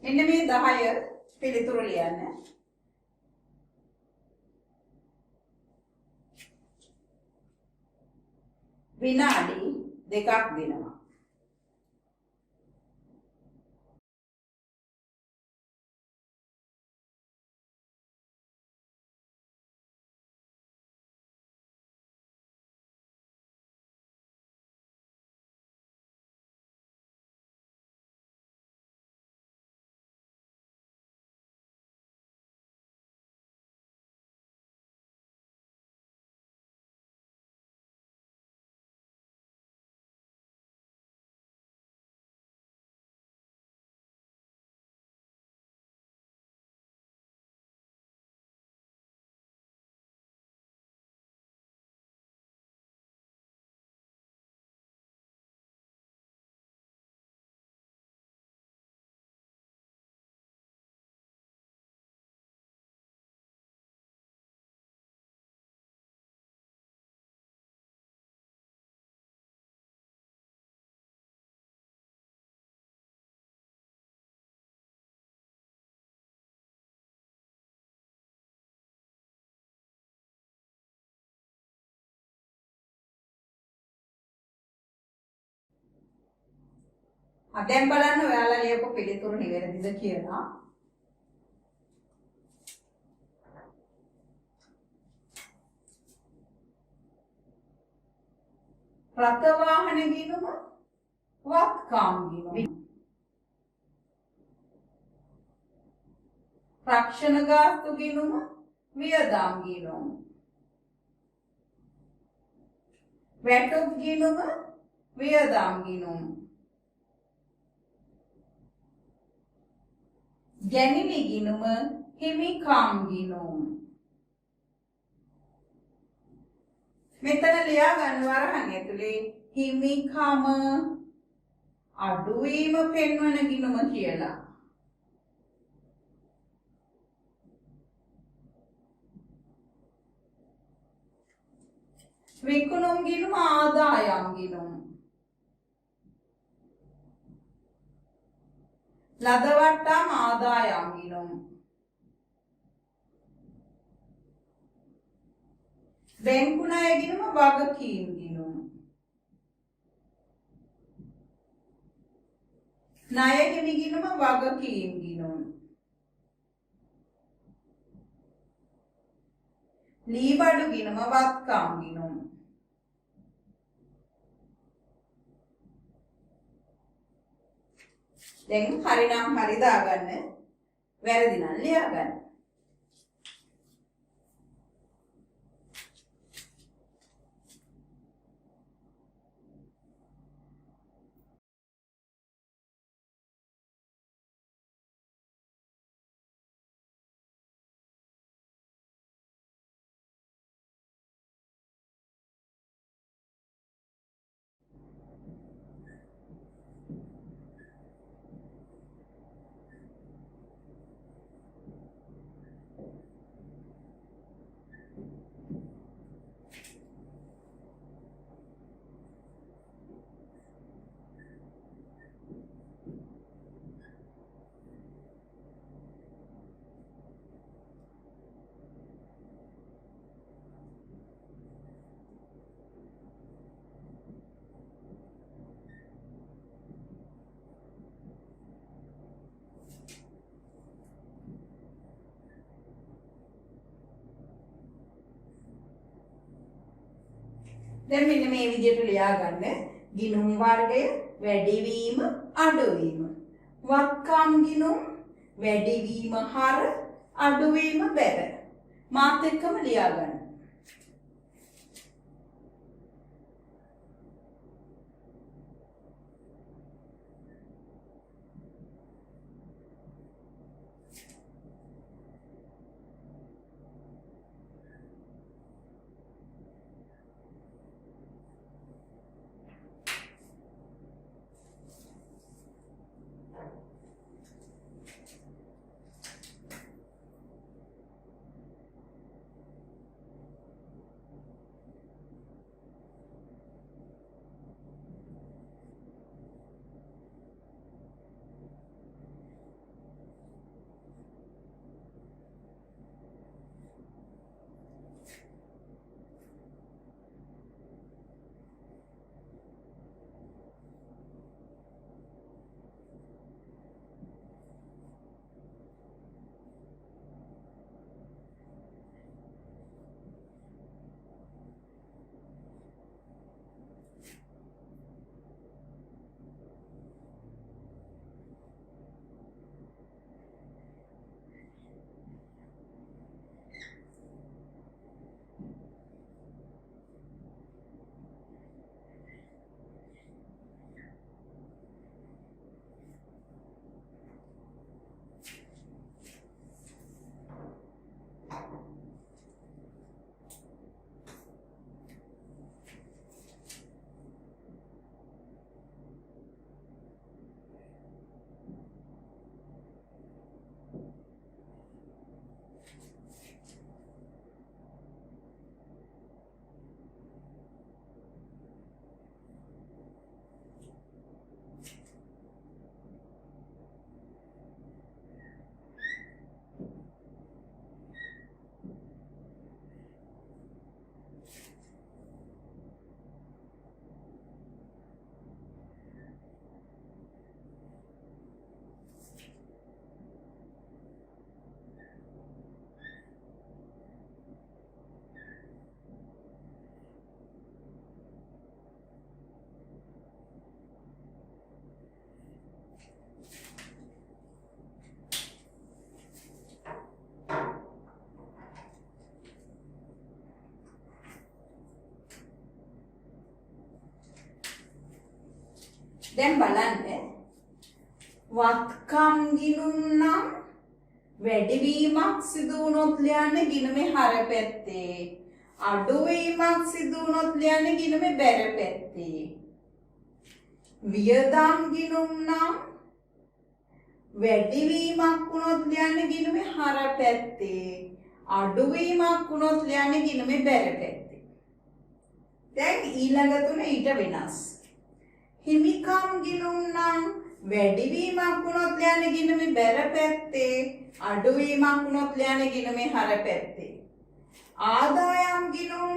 10 පිළිතුරු ලියන්න. විනාඩි 2ක් දෙනවා. දැන් බලන්න ඔයාලා ලියපු පිළිතුරු නිවැරදිද කියලා. ප්‍රතවාහන ගිණුම, වත්කම් ගිණුම, රක්ෂණ ගාස්තු ගිණුම, වියදම් ගිණුම, වැටුප් ගිණුම, වියදම් ගිණුම, ගැනිලි ගිණුම, හිමිකම් ගිණුම. මෙතන ලියා ගන්න වරහන් ඇතුලේ හිමිකම අඩුවීම පෙන්වන ගිණුම කියලා. විකුණුම් ගිණුම, ආදායම් ගිණුම. ලද වට්ටම් ආදායම් ගිණුම්. බැංකු ණය ගිණුම, වගකීම් ගිණුම්. ණය හිමි ගිණුම, වගකීම් ගිණුම්. ලී බඩු ගිණුම, වත්කම් ගිණුම්. දැන් හරි නම් හරි දාගන්න. වැරදි නම් ලියා ගන්න. දැන් මෙන්න මේ විදිහට ලියා ගන්න. ගිණුම් වර්ගය වැඩිවීම අඩුවීම. වත්කම් ගිණුම් වැඩිවීම හර අඩුවීම බැර. මාත් එක්කම ලියා ගන්න. දැන් බලන්න වත්කම් ගිණුම් නම් වැඩිවීමක් සිදු වුණොත් ලියන්නේ ගිණුමේ හර පැත්තේ අඩුවීමක් සිදු වුණොත් ලියන්නේ ගිණුමේ බැර පැත්තේ වියදම් ගිණුම් නම් වැඩිවීමක් වුණොත් ලියන්නේ ගිණුමේ හර පැත්තේ අඩුවීමක් වුණොත් ලියන්නේ ගිණුමේ බැර පැත්තේ දැන් ඊළඟ තුන ඊට වෙනස් හිමිකම් ගිණුම් නම් වැඩිවීමක් වුණොත් ලියන්නේ ගිණුමේ බැර පැත්තේ අඩුවීමක් වුණොත් ලියන්නේ ගිණුමේ හර පැත්තේ ආදායම් ගිණුම්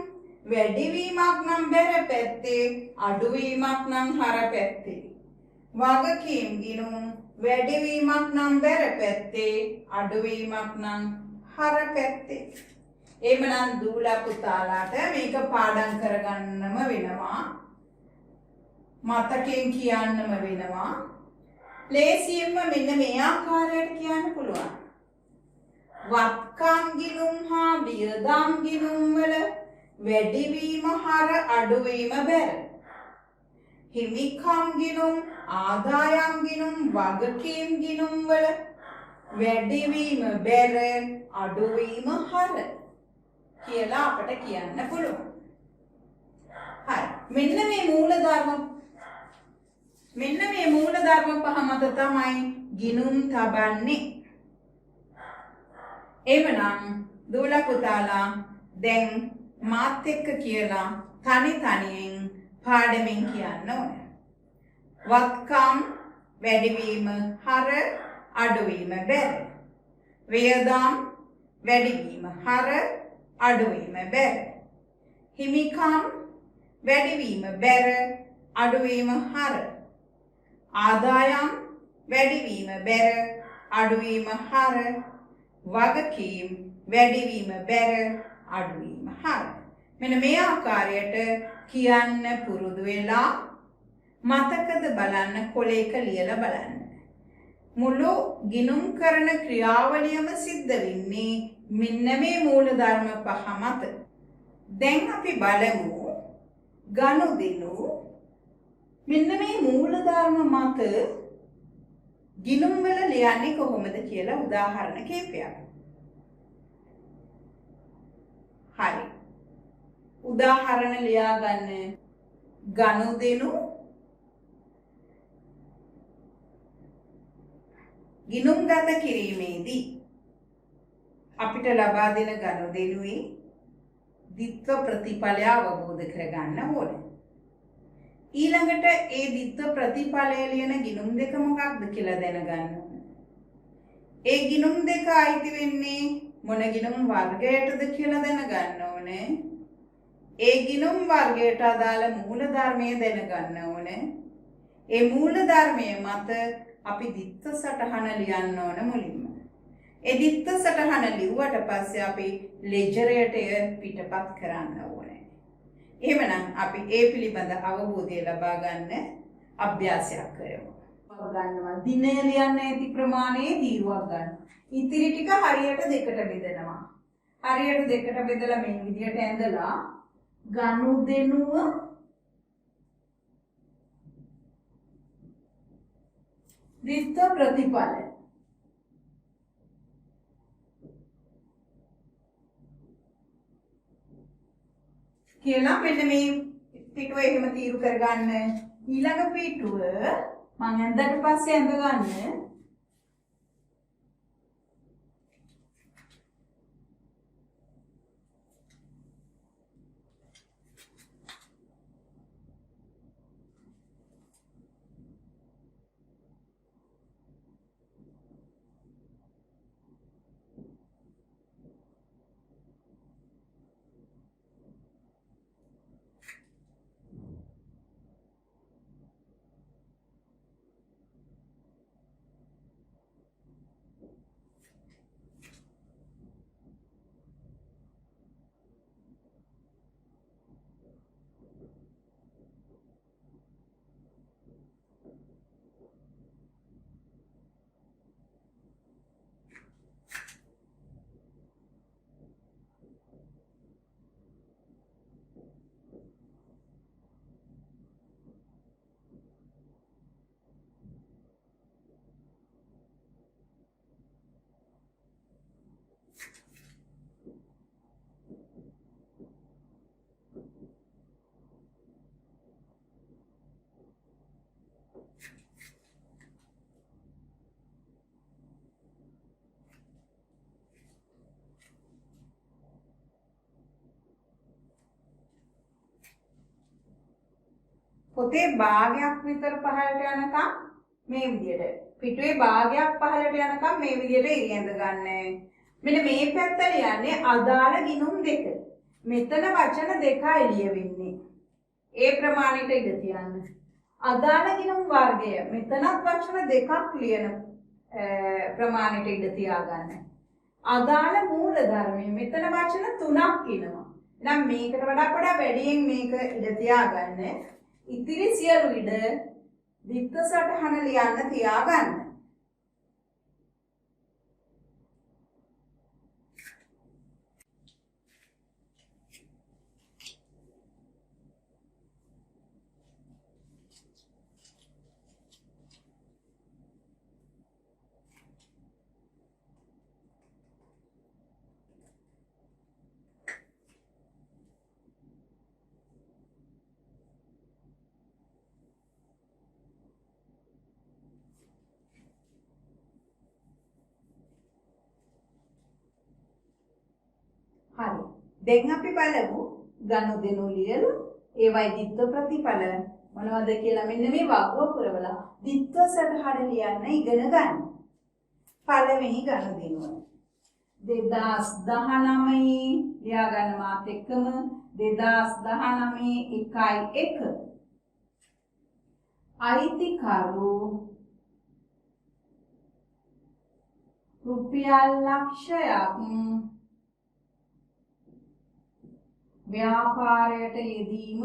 වැඩිවීමක් නම් බැර පැත්තේ අඩුවීමක් නම් හර පැත්තේ වගකීම් ගිණුම් වැඩිවීමක් නම් බැර පැත්තේ අඩුවීමක් නම් හර පැත්තේ එහෙමනම් දූලා පුතාලාට මේක පාඩම් කරගන්නම වෙනවා මතකයෙන් කියන්නම වෙනවා ලේසියෙන්ම මෙන්න මේ ආකාරයට කියන්න පුළුවන්. වත්කම් ගිණුම් හා වියදම් ගිණුම් වල වැඩිවීම හර අඩුවීම බැර. හිමිකම් ගිණුම් ආදායම් ගිණුම් වගකීම් ගිණුම් වල වැඩිවීම බැර අඩුවීම හර කියලා අපට කියන්න පුළුවන්. හරි. මෙන්න මේ මූල ධර්ම පහ මත තමයි ගිණුම් තබන්නේ. එවනම් දූල පුතාලා දැන් මාත් එක්ක කියලා තනියෙන් පාඩමින් කියන්න ඕනේ. වත්කම් වැඩිවීම හර අඩුවීම බැර. වියදම් වැඩිවීම හර අඩුවීම බැර. හිමිකම් වැඩිවීම බැර අඩුවීම හර. ආදායම් වැඩිවීම බැර අඩුවීම හර. වගකීම් වැඩිවීම බැර අඩුවීම හර. මෙන්න මේ ආකාරයට කියන්න පුරුදු වෙලා මතකද බලන්න කොලේක ලියලා බලන්න. මුළු ගිණුම් කරන ක්‍රියාවලියම සිද්ධ වෙන්නේ මෙන්න මේ මූල ධර්ම පහ මත. දැන් අපි බලමු ගනුදෙනු මෙන්න මේ මූල ධර්ම මත ගිණුම් වල ලියන්නේ කොහොමද කියලා උදාහරණ කිහිපයක්. හරි. උදාහරණ ලියා ගන්න. ගනුදෙනු ගිණුම්ගත කිරීමේදී අපිට ලබා දෙන ගනුදෙනුවේ ද්විත්ව ප්‍රතිඵලය අවබෝධ කරගන්න ඕනේ. ඊළඟට ඒ ද්විත්ව ප්‍රතිඵලය ලියන ගිණුම් දෙක මොකක්ද කියලා දැනගන්න ඕනේ. ඒ ගිණුම් දෙක අයිති වෙන්නේ මොන ගිණුම් වර්ගයටද කියලා දැනගන්න ඕනේ. ඒ ගිණුම් වර්ගයට අදාළ මූල ධර්මය දැනගන්න ඕනේ. ඒ මූල ධර්මය මත අපි ද්විත්ව සටහන ලියන්න ඕන මුලින්ම. ඒ ද්විත්ව සටහන ලිව්වට පස්සේ අපි ලෙජරයට පිටපත් කරන්න ඕනේ. එහෙමනම් අපි ඒ පිළිබඳ අවබෝධය ලබා ගන්න අභ්‍යාසයක් කරමු. ගන්නවා දිනය ලියන්න ඇති ප්‍රමාණයේ තීරුවක් ගන්න. ඉතිරි ටික හරියට දෙකට බෙදනවා. හරියට දෙකට බෙදලා මේ විදිහට ඇඳලා ගනුදෙනුව ද්විත්ව ප්‍රතිඵල කියලා මෙන්න මේ පිටුව එහෙම තීරු කරගන්න. ඊළඟ පිටුව මම ඇඳලා පස්සේ ඇඳ ගන්න. පොතේ භාගයක් විතර පහළට යනකම් මේ විදියට පිටුවේ භාගයක් පහළට යනකම් මේ විදියට ඉරියඳ ගන්න. මෙන්න මේ පැත්ත ලියන්නේ අදාළ ගිණුම් දෙක. මෙතන වචන දෙකයි ලියවෙන්නේ. ඒ ප්‍රමාණයට ඉඳ තියන්න. අදාළ ගිණුම් වර්ගය මෙතනත් වචන දෙකක් ලියන ප්‍රමාණයට ඉඳ තියාගන්න. අදාළ මූල ධර්මය මෙතන වචන 3ක් ඉනවා. එහෙනම් මේකට වඩා වැඩියෙන් මේක ඉඳ තියාගන්න. ඉතිරි සියලු ඉඩ දිත්ත සටහන ලියන්න තියාගන්න. හරි. දැන් අපි බලමු ගනුදෙනු ලියලා ඒවයි දිත්ත ප්‍රතිඵල මොනවද කියලා මෙන්න මේ වගුව පුරවලා දිත්ත සටහන ලියන්න ඉගෙන ගන්න. පළවෙනි ගනුදෙනුව 2019 ලියා ගන්න මාත් එක්කම 2019 1.1 අයිතිකරු රුපියල් ලක්ෂයක් ව්‍යාපාරයට යෙදීම.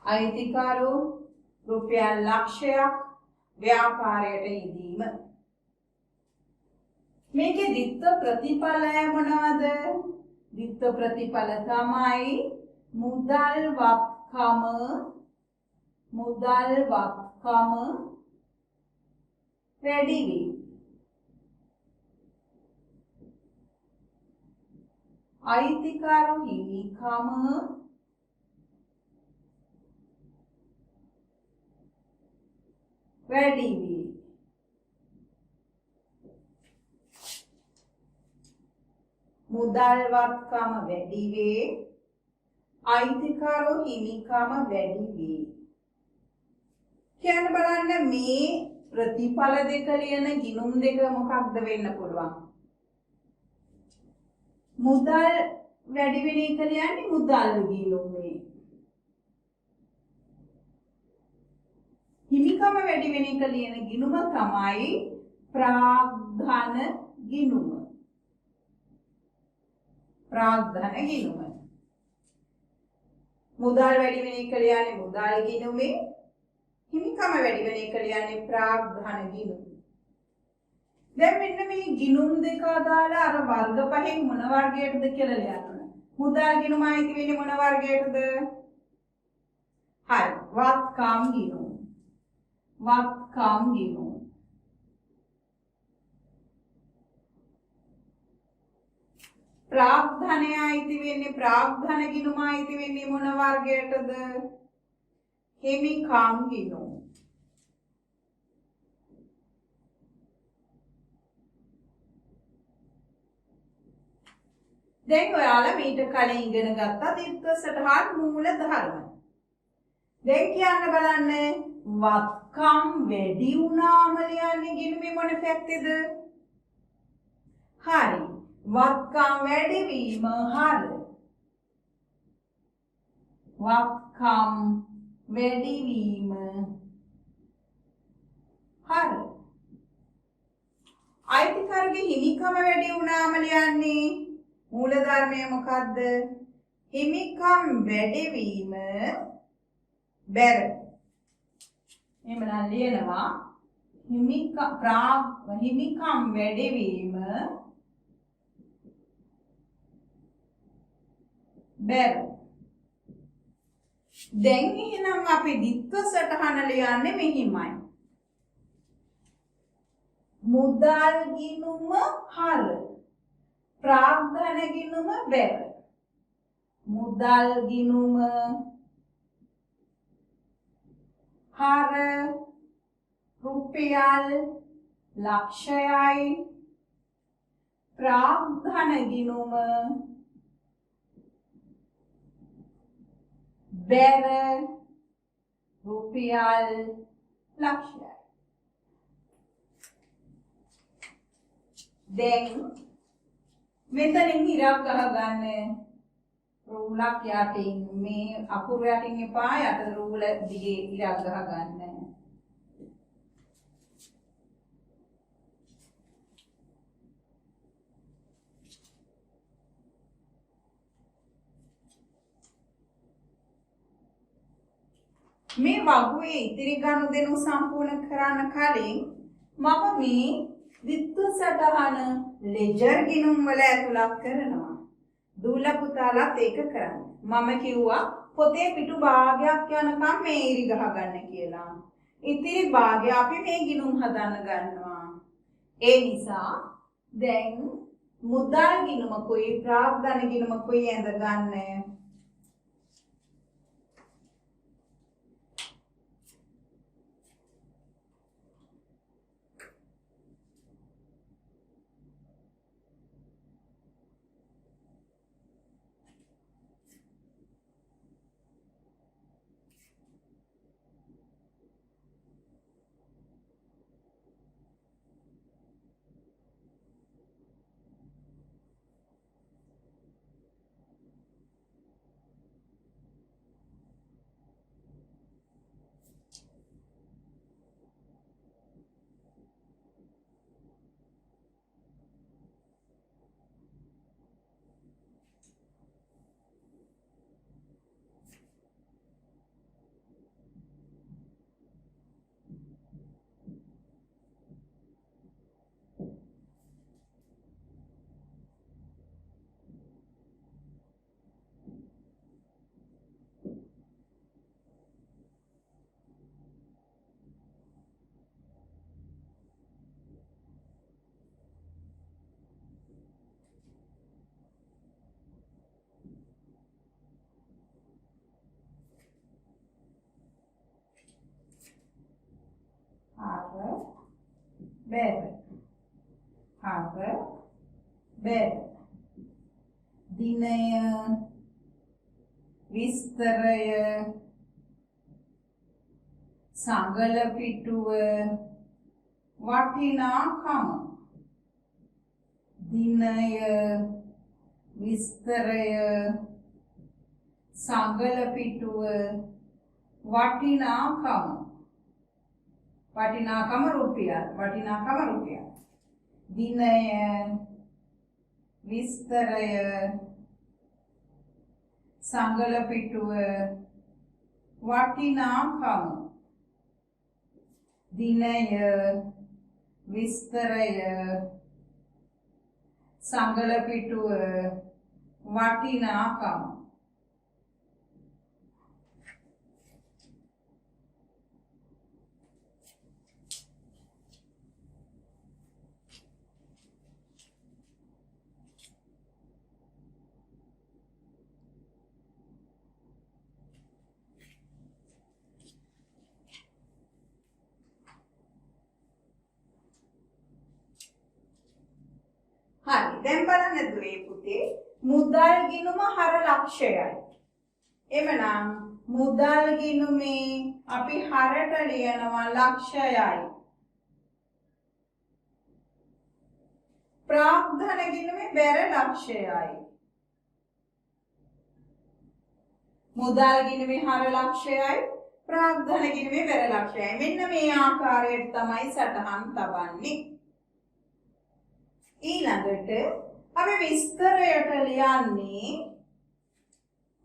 අයිතිකරු රුපියල් ලක්ෂයක් ව්‍යාපාරයට යෙදීම. මේකේ දිත්ත ප්‍රතිඵලය මොනවද? දිත්ත ප්‍රතිඵල තමයි මුදල් වත්කම වැඩි වී අයිතිකරු හිමිකම වැඩි වී මුදල් වත්කම වැඩි වේ අයිතිකරු හිමිකම වැඩි වේ. කියන්න බලන්න මේ ප්‍රතිඵල දෙක ලියන ගිණුම් දෙක මොකක්ද වෙන්න පුළුවන්? මුදල් වැඩි වෙන එක ලියන්නේ මුදල් ගිණුමේ. හිමිකම වැඩි වෙන එක ලියන ගිණුම තමයි ප්‍රාග්ධන ගිණුම. ප්‍රාග්ධන ගිණුම. මුදල් වැඩි වෙන එක ලියන්නේ මුදල් ගිණුමේ. හිමිකම වැඩි වෙන එක ලියන්නේ ප්‍රාග්ධන ගිණුම. දැන් මෙන්න මේ ගිණුම් දෙක අදාළ අර වර්ග පහෙන් මොන වර්ගයටද කියලා ලියන්න. මුදල් ගිණුම අයිති වෙන්නේ මොන වර්ගයටද? හරි. වත්කම් ගිණුම. වත්කම් ගිණුම. ප්‍රාග්ධනය අයිති වෙන්නේ ප්‍රාග්ධන ගිණුම අයිති වෙන්නේ මොන වර්ගයටද? හිමිකම් ගිණුම. දැන් ඔයාලා මීට කලින් ඉගෙන ගත්තා දිත්ත සටහන් මූල ධර්ම. දැන් කියන්න බලන්න වත්කම් වැඩි වුණාම ලියන්නේ ගිණුමේ මොන පැත්තේද? හරි. වත්කම් වැඩි වීම හර. වත්කම් වැඩි වීම හර. අයිතිකරුගේ හිමිකම වැඩි වුණාම ලියන්නේ මූල ධර්මය මොකද්ද? හිමිකම් වැඩිවීම බැර. එහෙමනම් ලියනවා හිමිකම් වැඩිවීම බැර. දැන් එහෙනම් අපි දිත්ත සටහන ලියන්නේ මෙහිමයි. මුදල් ගිණුම හර ප්‍රාග්ධන ගිණුම බැර. මුදල් ගිණුම හර රුපියල් ලක්ෂයයි ප්‍රාග්ධන ගිණුම බැර රුපියල් ලක්ෂයයි. දැන් මෙතනින් ඉරක් ගහගන්න රූලක් යටින් මේ අකුරු යටින් එපා යට රූල දිගේ ඉරක් ගහගන්න. මේ වගුවේ ඉතිරි ගනුදෙනු සම්පූර්ණ කරන්න කලින් මම මේ විත්තු සටහන ලෙජර් ගිණුම් වල ඇතුළත් කරනවා. දූල පුතාලාත් ඒක කරන්න. මම කිව්වා පොතේ පිටු භාගයක් යනකම් මේ ඉරි ගහගන්න කියලා. ඉතිරි භාගය අපි මේ ගිණුම් හදන්න ගන්නවා. ඒ නිසා දැන් මුදල් ගිණුමකුයි ප්‍රාග්ධන ගිණුමකුයි ඇඳ ගන්න. දිනය විස්තරය සංගල පිටුව වටිනාකම දිනය විස්තරය සංගල පිටුව වටිනාකම රුපියල් දිනය විස්තරය සංගල පිටුව වටිනාකම දිනය විස්තරය සංගල පිටුව වටිනාකම හරි දැන් බලන්න දුවේ පුතේ මුදල් ගිණුම හර ලක්ෂයයි. එමනම් මුදල් ගිණුමේ අපි හරට ලියනවා ලක්ෂයයි. ප්‍රාග්ධන ගිණුමේ බැර ලක්ෂයයි. මුදල් ගිණුමේ හර ලක්ෂයයි ප්‍රාග්ධන ගිණුමේ බැර ලක්ෂයයි. මෙන්න මේ ආකාරයට තමයි සටහන් තබන්නේ. ඊළඟට අපි විස්තරයට ලියන්නේ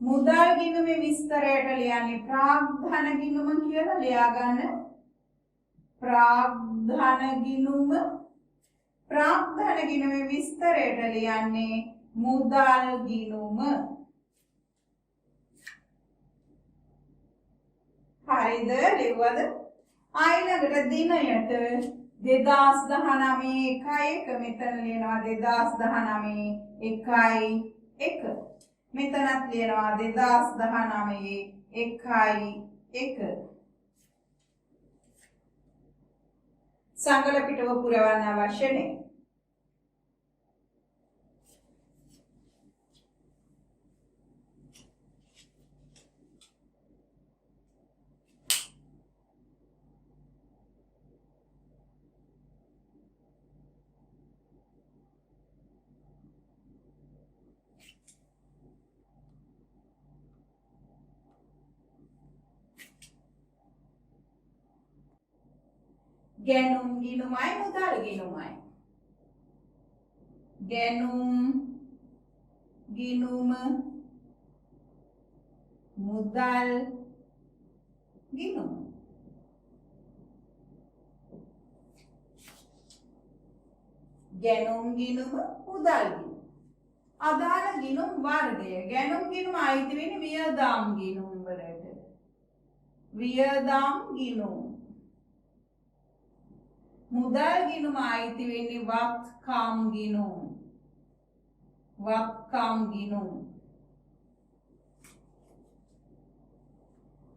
මුදල් ගිණුමේ විස්තරයට ලියන්නේ ප්‍රාග්ධන ගිණුම කියලා ලියා ගන්න. ප්‍රාග්ධන ගිණුමේ විස්තරයට ලියන්නේ මුදල් ගිණුම. හරිද? ලිව්වද? ඊළඟට දිනයට 2019 1 මෙතන ලියනවා 2019 1 මෙතනත් ලියනවා 2019 1 සංගල පිටුව පුරවන්න අවශ්‍ය නැහැ. ගැනුම් ගිණුමයි මුදල් ගිණුමයි. ගැනුම් ගිණුම මුදල් ගිණුම. ගැනුම් ගිණුම මුදල් ගිණුම. අදාළ ගිණුම් වර්ගය. ගැනුම් ගිණුම අයිති වෙන්නේ වියදම් ගිණුම් වලට. වියදම් ගිණුම්. මුදල් ගිණුම අයිති වෙන්නේ වත්කම් ගිණුම්. වත්කම් ගිණුම්.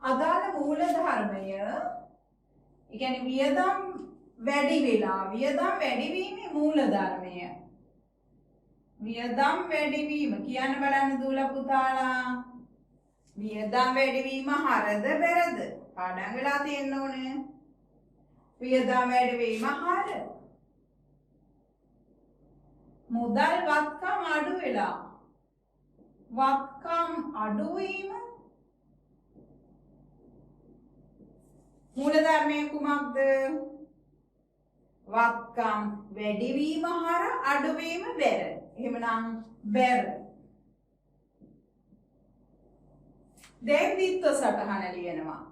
අදාළ මූල ධර්මය, ඒ කියන්නේ වියදම් වැඩි වෙලා, වියදම් වැඩිවීමේ මූල ධර්මය. වියදම් වැඩිවීම කියන්න බලන්න දූල පුතාලා. වියදම් වැඩිවීම හරද බැරද? පාඩම් වෙලා තියෙන්න ඕනේ. වියදම් වැඩිවීම හර. මුදල් වත්කම් අඩු වෙලා. වත්කම් අඩු වීම මූල ධර්මය කුමක්ද? වත්කම් වැඩිවීම හර අඩුවීම බැර. එහෙමනම් බැර. දැන් දිත්ත සටහන ලියනවා.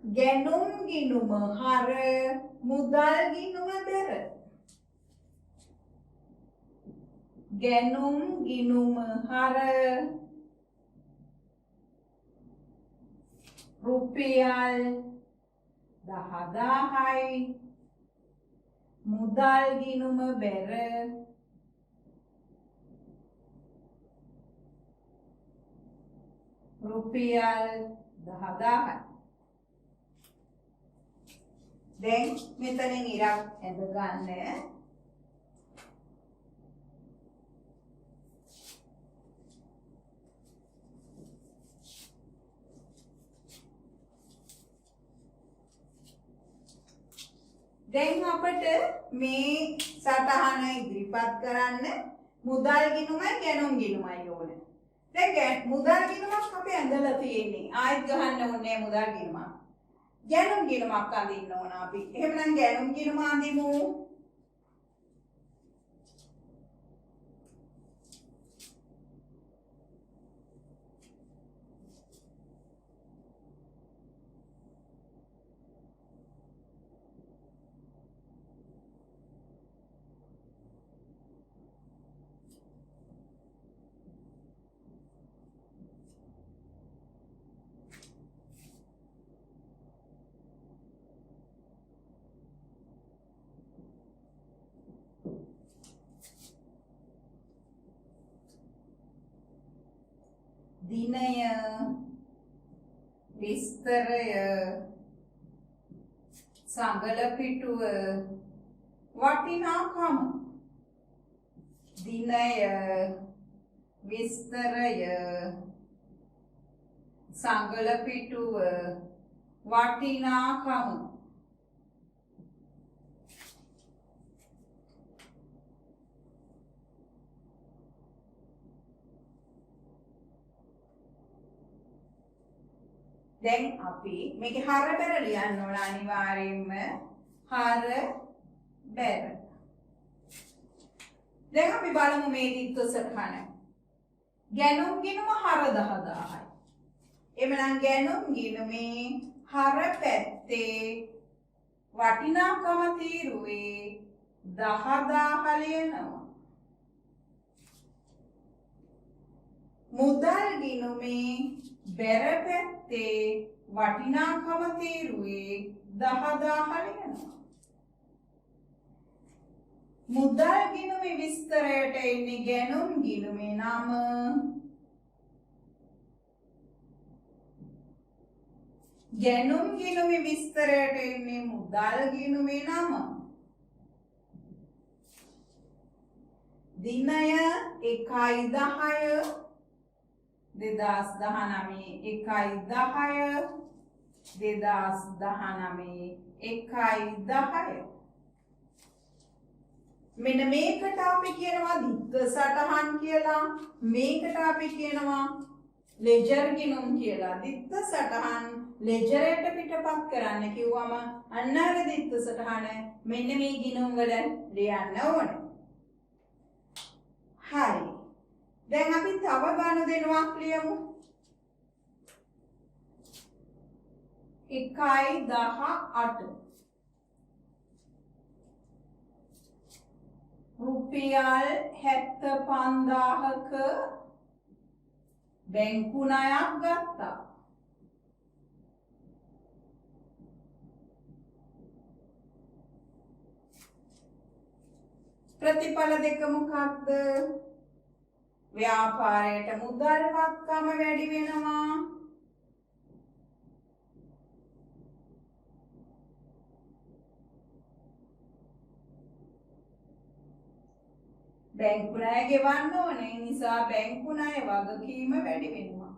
ගැනුම් ගිණුම හර මුදල් ගිණුම බැර. ගැනුම් ගිණුම හර රුපියල් 10000යි. මුදල් ගිණුම බැර රුපියල් 10000යි. දැන් මෙතනින් ඉරක් ඇඳ ගන්න. දැන් අපිට මේ සටහන ඉදිරිපත් කරන්න මුදල් ගිණුමයි ගැනුම් ගිණුමයි ඕනේ. දැන් මුදල් ගිණුමක් අපි ඇඳලා තියෙන්නේ. ආයෙත් ගහන්න ඕනේ මුදල් ගිණුමක්. ගැනුම් ගිණුමක් අඳින්න ඕන අපි. එහෙමනම් ගැනුම් ගිණුම අඳිමු. දිනය, විස්තරය, සංගල පිටුව, වටිනාකම. දිනය, විස්තරය, සංගල පිටුව, වටිනාකම. දැන් අපි මේකේ හර බැර ලියන්න ඕන අනිවාර්යයෙන්ම. හර බැර. දැන් අපි බලමු මේ දිත්ත සටහන. ගැනුම් ගිණුම හර 10000යි. එමනම් ගැනුම් ගිණුමේ හර පැත්තේ වටිනාකම තීරුවේ 10000 ලියනවා. මුදල් ගිණුමේ බැර පැත්තේ වටිනාකම තීරුවේ 10000 ලියනවා. මුදල් ගිණුමේ විස්තරයට එන්නේ ගැනුම් ගිණුමේ නම. ගැනුම් ගිණුමේ විස්තරයට එන්නේ මුදල් ගිණුමේ නම. දිනය 1/10 2019 1/10 2019 1/10. මෙන්න මේකට අපි කියනවා දිත්ත සටහන් කියලා. මේකට අපි කියනවා ලෙජර් ගිණුම් කියලා. දිත්ත සටහන් ලෙජරයට පිටපත් කරන්න කිව්වම අන්න අර දිත්ත සටහන මෙන්න මේ ගිණුම් වල ලියන්න ඕනේ. හරි. දැන් අපි තව ගනුදෙනුවක් ලියමු. 1.18 රුපියල් 75000ක බැංකු ණයක් ගත්තා. ප්‍රතිඵල දෙක මොකක්ද? ව්‍යාපාරයට මුදල් වත්කම වැඩි වෙනවා. බැංකු ණය ගෙවන්න ඕනේ. ඒ නිසා බැංකු ණය වගකීම වැඩි වෙනවා.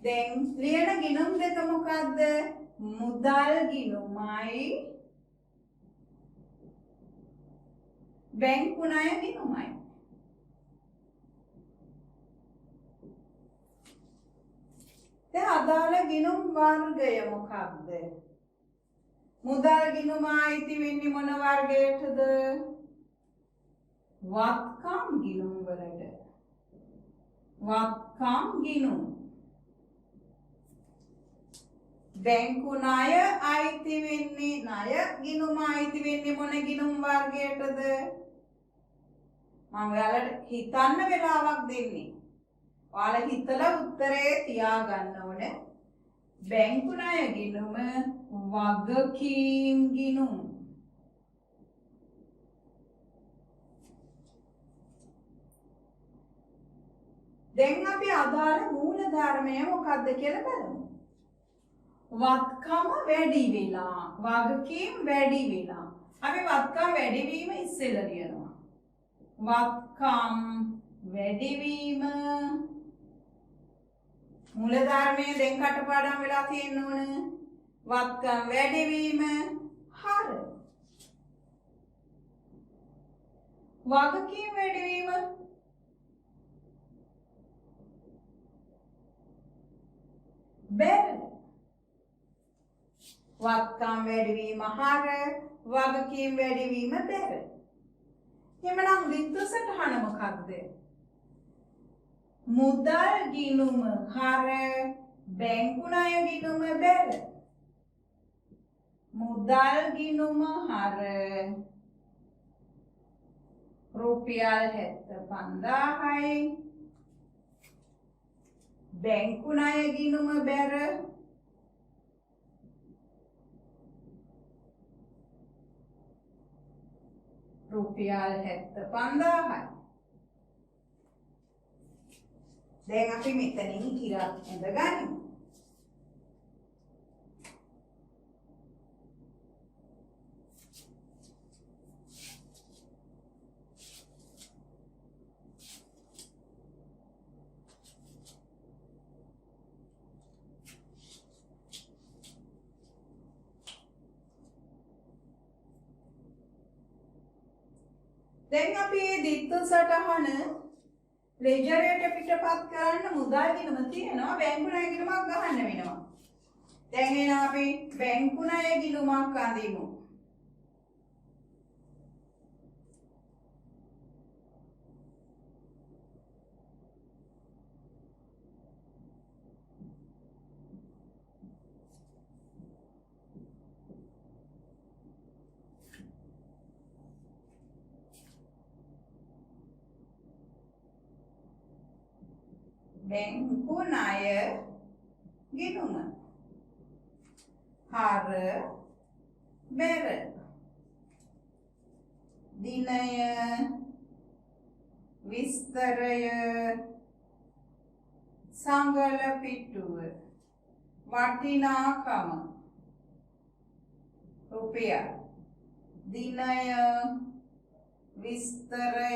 දැන් ලියන ගිණුම් දෙක මොකද්ද? මුදල් ගිණුමයි බැංකු ණය ගිණුමයි. දැන් අදාළ ගිණුම් වර්ගය මොකක්ද? මුදල් ගිණුම අයිති වෙන්නේ මොන වර්ගයටද? වත්කම් ගිණුම් වලට. වත්කම් ගිණුම්. බැංකු ණය අයිති වෙන්නේ ණය ගිණුම අයිති වෙන්නේ මොන ගිණුම් වර්ගයටද? මම ඔයාලට හිතන්න වෙලාවක් දෙන්නේ. ඔයාලා හිතලා උත්තරේ තියාගන්න ඕනේ. බැංකු ණය ගිණුම වගකීම් ගිණුම්. දැන් අපි අදාළ මූල ධර්මය මොකක්ද කියලා බලමු. වත්කම වැඩි වෙලා, වගකීම් වැඩි වෙලා. අපි වත්කම් වැඩිවීම ඉස්සෙල්ලා ලියනවා. වත්කම් වැඩිවීම මූල ධර්මයේ දැන් කටපාඩම් වෙලා තියෙන්න ඕන. වත්කම් වැඩිවීම හර. වගකීම් වැඩිවීම බැර. වත්කම් වැඩිවීම හර, වගකීම් වැඩිවීම බැර. එමනම් විද්‍යුත් සටහන මොකක්ද? මුදල් ගිණුම හර, බැංකු ණය ගිණුම බැර. මුදල් ගිණුම හර රුපියල් 75000යි, බැංකු ණය ගිණුම බැර රුපියල් 75000යි. දැන් අපි මෙතනින් ඉර ඇඳ ගනිමු. දැන් අපි මේ දිත්ත සටහන ලෙජරයට පිටපත් කරන්න මුදල් ගිණුම තියෙනවා, බැංකු ණය ගිණුමක් ගහන්න වෙනවා. දැන් එනවා අපි බැංකු ණය ගිණුමක් අඳිමු. බැංකු ණය ගිණුම හර බැර දිනය විස්තරය සංගල පිටුව වටිනාකම රුපියල් දිනය විස්තරය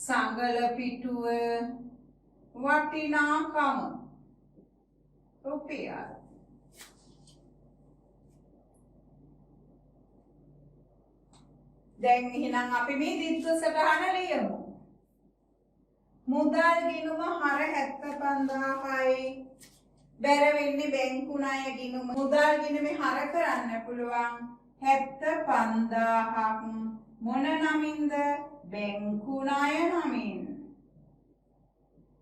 සංගල පිටුව වටිනාකම රුපියල්. දැන් එහෙනම් අපි මේ දිත්ත සටහන ලියමු. මුදල් ගිණුම හර 75000යි, බැර වෙන්නේ බැංකු ණය ගිණුම. මුදල් ගිණුමේ හර කරන්න පුළුවන් 75,000ක් මොන නමින්ද? බැංකු ණය නමින්.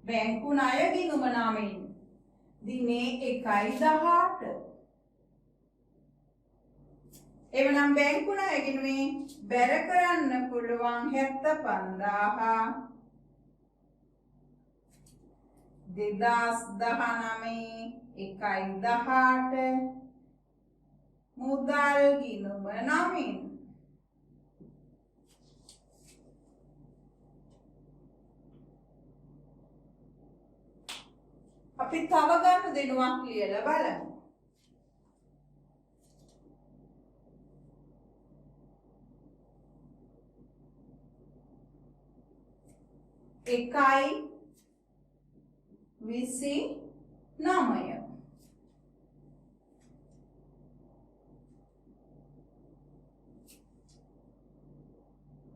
බැංකු ණය ගිණුම නමින්. දිනේ 1.18. එවනම් බැංකු ණය ගිණුමේ බැර කරන්න පුළුවන් 75,000 2019 1.18 මුදල් ගිණුම නමින්. අපි තව ගනුදෙනුවක් ලියලා බලමු. එකයි 29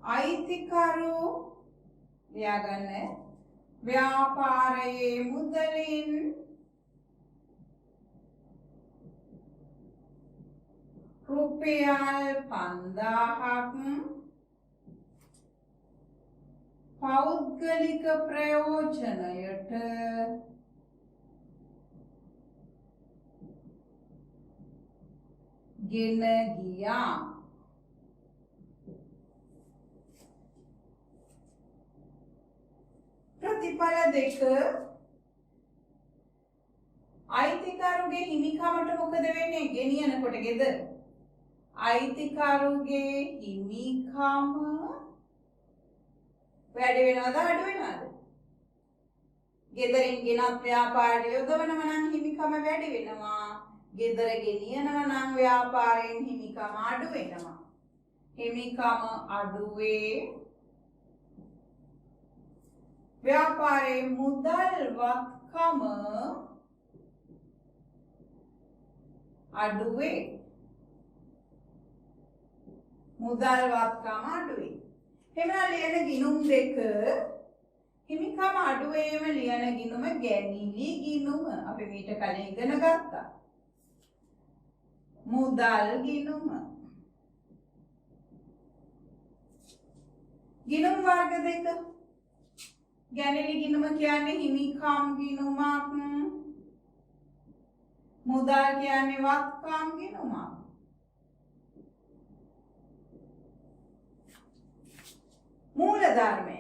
අයිතිකරු ලියාගන්න. ව්‍යාපාරයේ මුදලින් රුපියල් 5,000ක් පෞද්ගලික ප්‍රයෝජනයට ගෙන ගියා. ප්‍රතිඵල දෙක. අයිතිකරුගේ හිමිකමට මොකද වෙන්නේ? ගෙනියනකොට ගෙදර. අයිතිකරුගේ හිමිකම වැඩි වෙනවද අඩු වෙනවද? ගෙදරින් ගෙනත් ව්‍යාපාරය යොදවනව නම් හිමිකම වැඩි වෙනවා. ගෙදර ගෙනියනව නම් ව්‍යාපාරයෙන් හිමිකම අඩු වෙනවා. හිමිකම අඩු වේ. ව්‍යාපාරයේ මුදල් වත්කම අඩු වේ. මුදල් වත්කම අඩු වේ. එහෙනම් ලියන ගිණුම් දෙක හිමිකම අඩු වීම ලියන ගිණුම ගැනිලි ගිණුම අපි මීට කලින් ඉගෙන ගත්තා. මුදල් ගිණුම. ගිණුම් වර්ග දෙක. ගැනිලි ගිණුම කියන්නේ හිමිකම් ගිණුමක්. මුදල් කියන්නේ වත්කම් ගිණුමක්. මූල ධර්මය.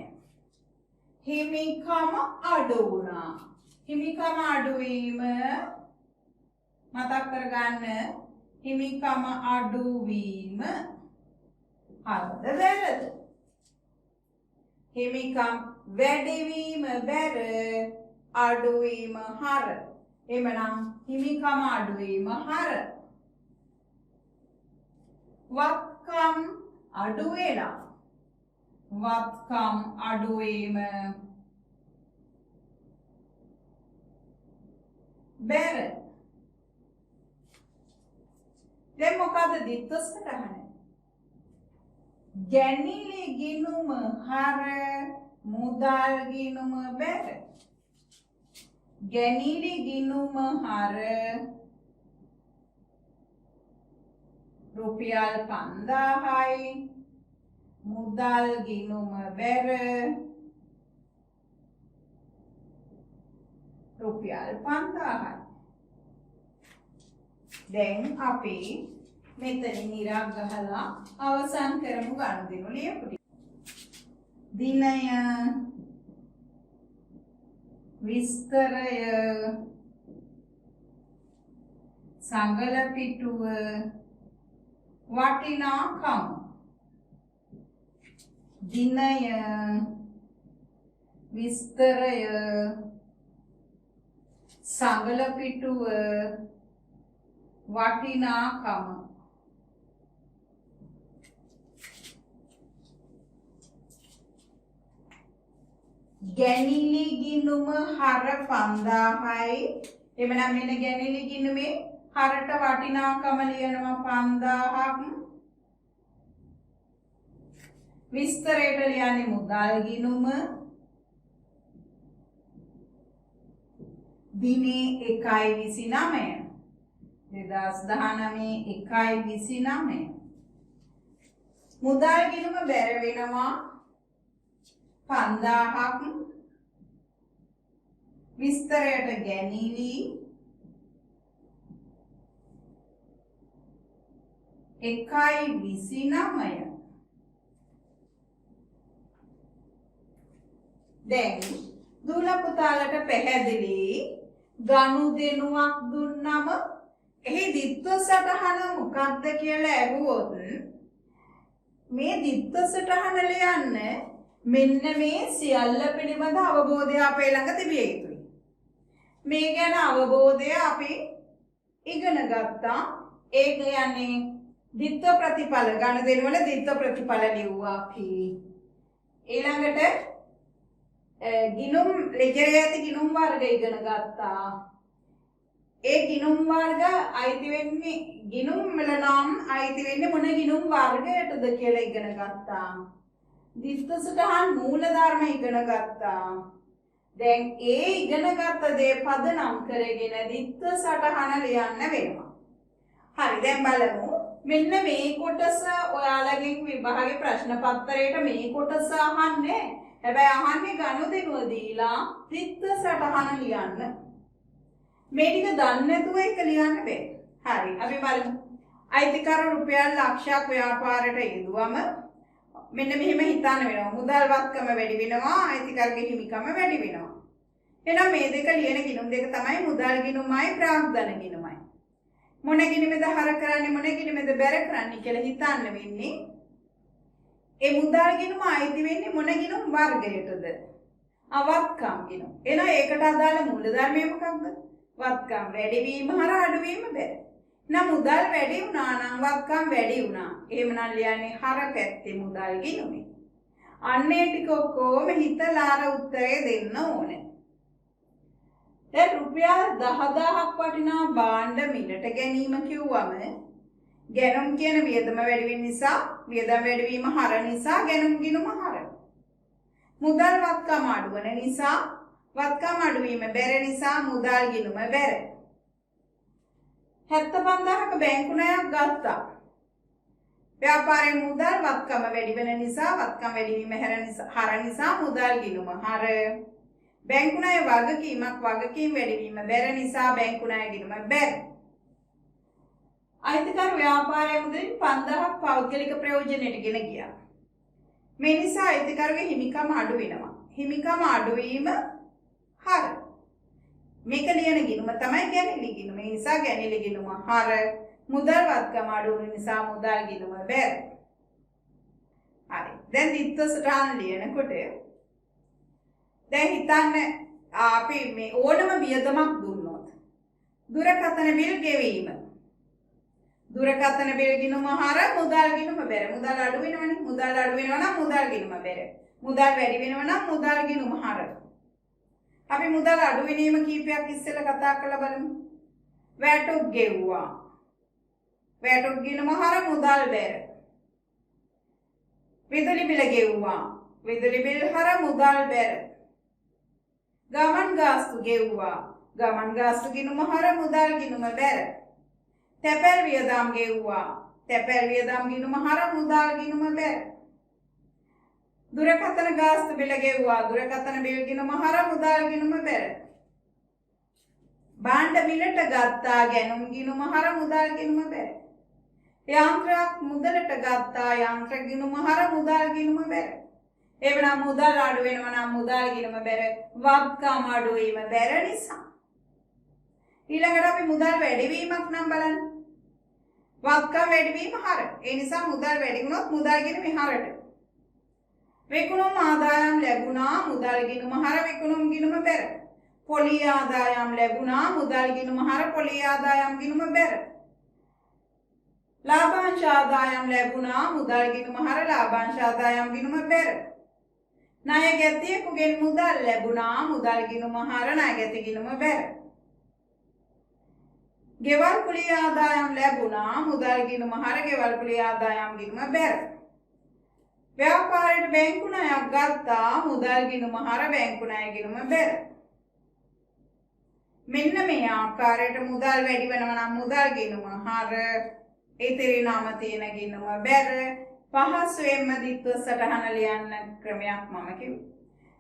හිමිකම අඩු වුණා. හිමිකම අඩු වීම මතක් කරගන්න. හිමිකම අඩු වීම හරිද වැරද? හිමිකම් වැඩි වීම බැර අඩු වීම හර. එමනම් හිමිකම අඩු වීම හර. වත්කම් අඩු වෙලා. වත්කම් අඩු වීම බැර. දැන් මොකද දිත්ත සටහන? ගැනිලි ගිණුම හර මුදල් ගිණුම බැර. ගැනිලි ගිණුම හර රුපියල් 5,000යි. මුදල් ගිණුම බැර රුපියල් 5,000යි. දැන් අපි මෙතනින් ඉරක් ගහලා අවසන් කරමු ගනුදෙනු ලියපු ටික. දිනය, විස්තරය, සංගල පිටුව, වටිනාකම. දිනය, විස්තරය, සංගල පිටුව, වටිනාකම. ගැනිලි ගිණුම හර 5,000යි. එමනම් මෙන්න ගැනිලි ගිණුමේ හරට වටිනාකම ලියනවා 5,000ක්. විස්තරයට ලියන්නේ මුදල් ගිණුම. දිනේ 1.29 2019 1.29 මුදල් ගිණුම බැර වෙනවා 5000ක් විස්තරයට ගැනීවි 1.29 දැන් දුල පුතාලට පැහැදිලි ගනුදෙනුවක් දුන්නම එහි දිත්ව සටහන මොකක්ද කියලා ඇහුවොත් මේ දිත්ව සටහන ලියන්න මෙන්න මේ සියල්ල පිළිබඳ අවබෝධය අපේ ළඟ තිබිය යුතුයි. මේ ගැන අවබෝධය අපි ඉගෙන ගත්තා. ඒ කියන්නේ දිත්ව ප්‍රතිඵල ගනුදෙනු වල දිත්ව ප්‍රතිඵල ලිව්වා අපි. ඊළඟට ගිණුම් ලෙජරේ ඇති ගිණුම් වර්ග ඉගෙන ගත්තා. ඒ ගිණුම් වර්ග අයිති වෙන්නේ ගිණුම් වල නම් අයිති වෙන්නේ මොන ගිණුම් වර්ගයටද කියලා ඉගෙන ගත්තා. දිත්ව සටහන් මූල ධර්ම ඉගෙන ගත්තා. දැන් ඒ ඉගෙනගත්ත දේ පදනම් කරගෙන දිත්ව සටහන ලියන්න වෙනවා. හරි දැන් බලමු. මෙන්න මේ කොටස ඔයාලගෙන් විභාගයේ ප්‍රශ්න පත්‍රයේට මේ කොටස අහන්නේ. හැබැයි අහන්නේ ගනුදෙනුව දීලා දිත්ව සටහන ලියන්න. මේ ටික දන්නේ නැතුව ඒක ලියන්න බෑ. හරි අපි බලමු. අයිතිකරු රුපියල් ලක්ෂයක් ව්‍යාපාරයට යෙදුවම මෙන්න මෙහෙම හිතන්න වෙනවා. මුදල් වත්කම වැඩි වෙනවා, අයිතිකරුගේ හිමිකම වැඩි වෙනවා. එහෙනම් මේ දෙක ලියන ගිණුම් දෙක තමයි මුදල් ගිණුමයි ප්‍රාග්ධන ගිණුමයි. මොන ගිණුමේද හර කරන්නේ මොන ගිණුමේද බැර කරන්නේ කියලා හිතන්න වෙන්නේ. ඒ මුදල් ගිණුම අයිති වෙන්නේ මොන ගිණුම් වර්ගයටද? වත්කම් ගිණුම. එහෙනම් ඒකට අදාළ මූලධර්මය මොකක්ද? වත්කම් වැඩිවීම හර අඩුවීම බැර. නම් මුදල් වැඩි වුණා නම් වත්කම් වැඩි වුණා. එහෙමනම් ලියන්නේ හර පැත්තේ මුදල් ගිණුමේ. අන්නේ ටික ඔක්කොම හිතලා අර උත්තරේ දෙන්න ඕනේ. දැන් රුපියල් 10000ක් වටිනා භාණ්ඩ මිලට ගැනීම කිව්වම ගැනුම් කියන වියදම වැඩි වෙන නිසා වියදම් වැඩි වීම හර නිසා ගැනුම් ගිණුම හර. මුදල් වත්කම අඩු වෙන නිසා වත්කම අඩු වීම බැර නිසා මුදල් ගිණුම බැර. 75000ක බැංකු ණයක් ගත්තා. ව්‍යාපාරයේ මුදල් වත්කම වැඩි වෙන නිසා වත්කම වැඩි වීම හර නිසා මුදල් ගිණුම හර. බැංකු ණය වගකීමක් වගකීම් වැඩි වීම බැර නිසා බැංකු ණය ගිණුම බැර. අයිතිකරු ව්‍යාපාරයේ මුදලින් 5000ක් පෞද්ගලික ප්‍රයෝජනයට ගෙන ගියා. මේ නිසා අයිතිකරුගේ හිමිකම අඩු වෙනවා. හිමිකම අඩු වීම හර. මේක ලියන ගිණුම තමයි ගැනිලි ගිණුම. ඒ නිසා ගැනිලි ගිණුම හර. මුදල් වත්කම අඩු වෙන නිසා මුදල් ගිණුම බැර. හරි. දැන් දිත්ව සටහන ලියනකොට දැන් හිතන්න අපි මේ ඕනම වියදමක් දුන්නොත් දුරකථන බිල් ගෙවීම. දුරකථන බිල් ගිණුම හර මුදල් ගිණුම බැර. මුදල් අඩු වෙනවනේ. මුදල් අඩු වෙනවා නම් මුදල් ගිණුම බැර. මුදල් වැඩි වෙනවා නම් මුදල් ගිණුම හර. අපි මුදල් අඩු වෙනීම කීපයක් ඉස්සෙල්ලා කතා කරලා බලමු. වැටුප් ගෙව්වා. වැටුප් ගිණුම හර මුදල් බැර. විදුලි බිල ගෙව්වා. විදුලි බිල් හර මුදල් බැර. ගමන් ගාස්තු ගෙව්වා. ගමන් ගාස්තු ගිණුම හර මුදල් ගිණුම බැර. තැපැල් වියදම් ගෙව්වා. තැපැල් වියදම් ගිණුම හර මුදල් ගිණුම බැර. දුරකථන ගාස්තු බිල ගෙව්වා. දුරකථන බිල් ගිණුම හර මුදල් ගිණුම බැර. භාණ්ඩ මිලට ගත්තා. ගැනුම් ගිණුම හර මුදල් ගිණුම බැර. යන්ත්‍රයක් මුදලට ගත්තා. යන්ත්‍ර ගිණුම හර මුදල් ගිණුම බැර. එවනම් මුදල් අඩු වෙනවා නම් මුදල් ගිණුම බැර. වත්කම අඩු වීම බැර නිසා. ඊළඟට අපි මුදල් වැඩි වීමක් නම් බලන්න. වත්කම වැඩි වීම හර. ඒ නිසා මුදල් වැඩි වුණොත් මුදල් ගිණුම හරට. විකුණුම් ආදායම් ලැබුණා. මුදල් ගිණුම හර විකුණුම් ගිණුම බැර. පොලී ආදායම් ලැබුණා. මුදල් ගිණුම හර පොලී ආදායම් ගිණුම බැර. ලාභාංශ ආදායම් ලැබුණා. මුදල් ගිණුම හර ලාභාංශ ආදායම් ගිණුම බැර. ණය ගැතියෙකුගෙන් මුදල් ලැබුණා. මුදල් ගිණුම හර ණය ගැති ගිණුම බැර. ගෙවල් කුලී ආදායම් ලැබුණා. මුදල් ගිණුම හර ගෙවල් කුලී ආදායම් ගිණුම බැර. ව්‍යාපාරයට බැංකු ණයක් ගත්තා. මුදල් ගිණුම හර බැංකු ණය ගිණුම බැර. මෙන්න මේ ආකාරයට මුදල් වැඩි වෙනවා නම් මුදල් ගිණුම හර ඉතිරි නම තියෙන ගිණුම බැර. පහසුවෙන්ම දිත්ව සටහන ලියන්න ක්‍රමයක් මම කිව්වා.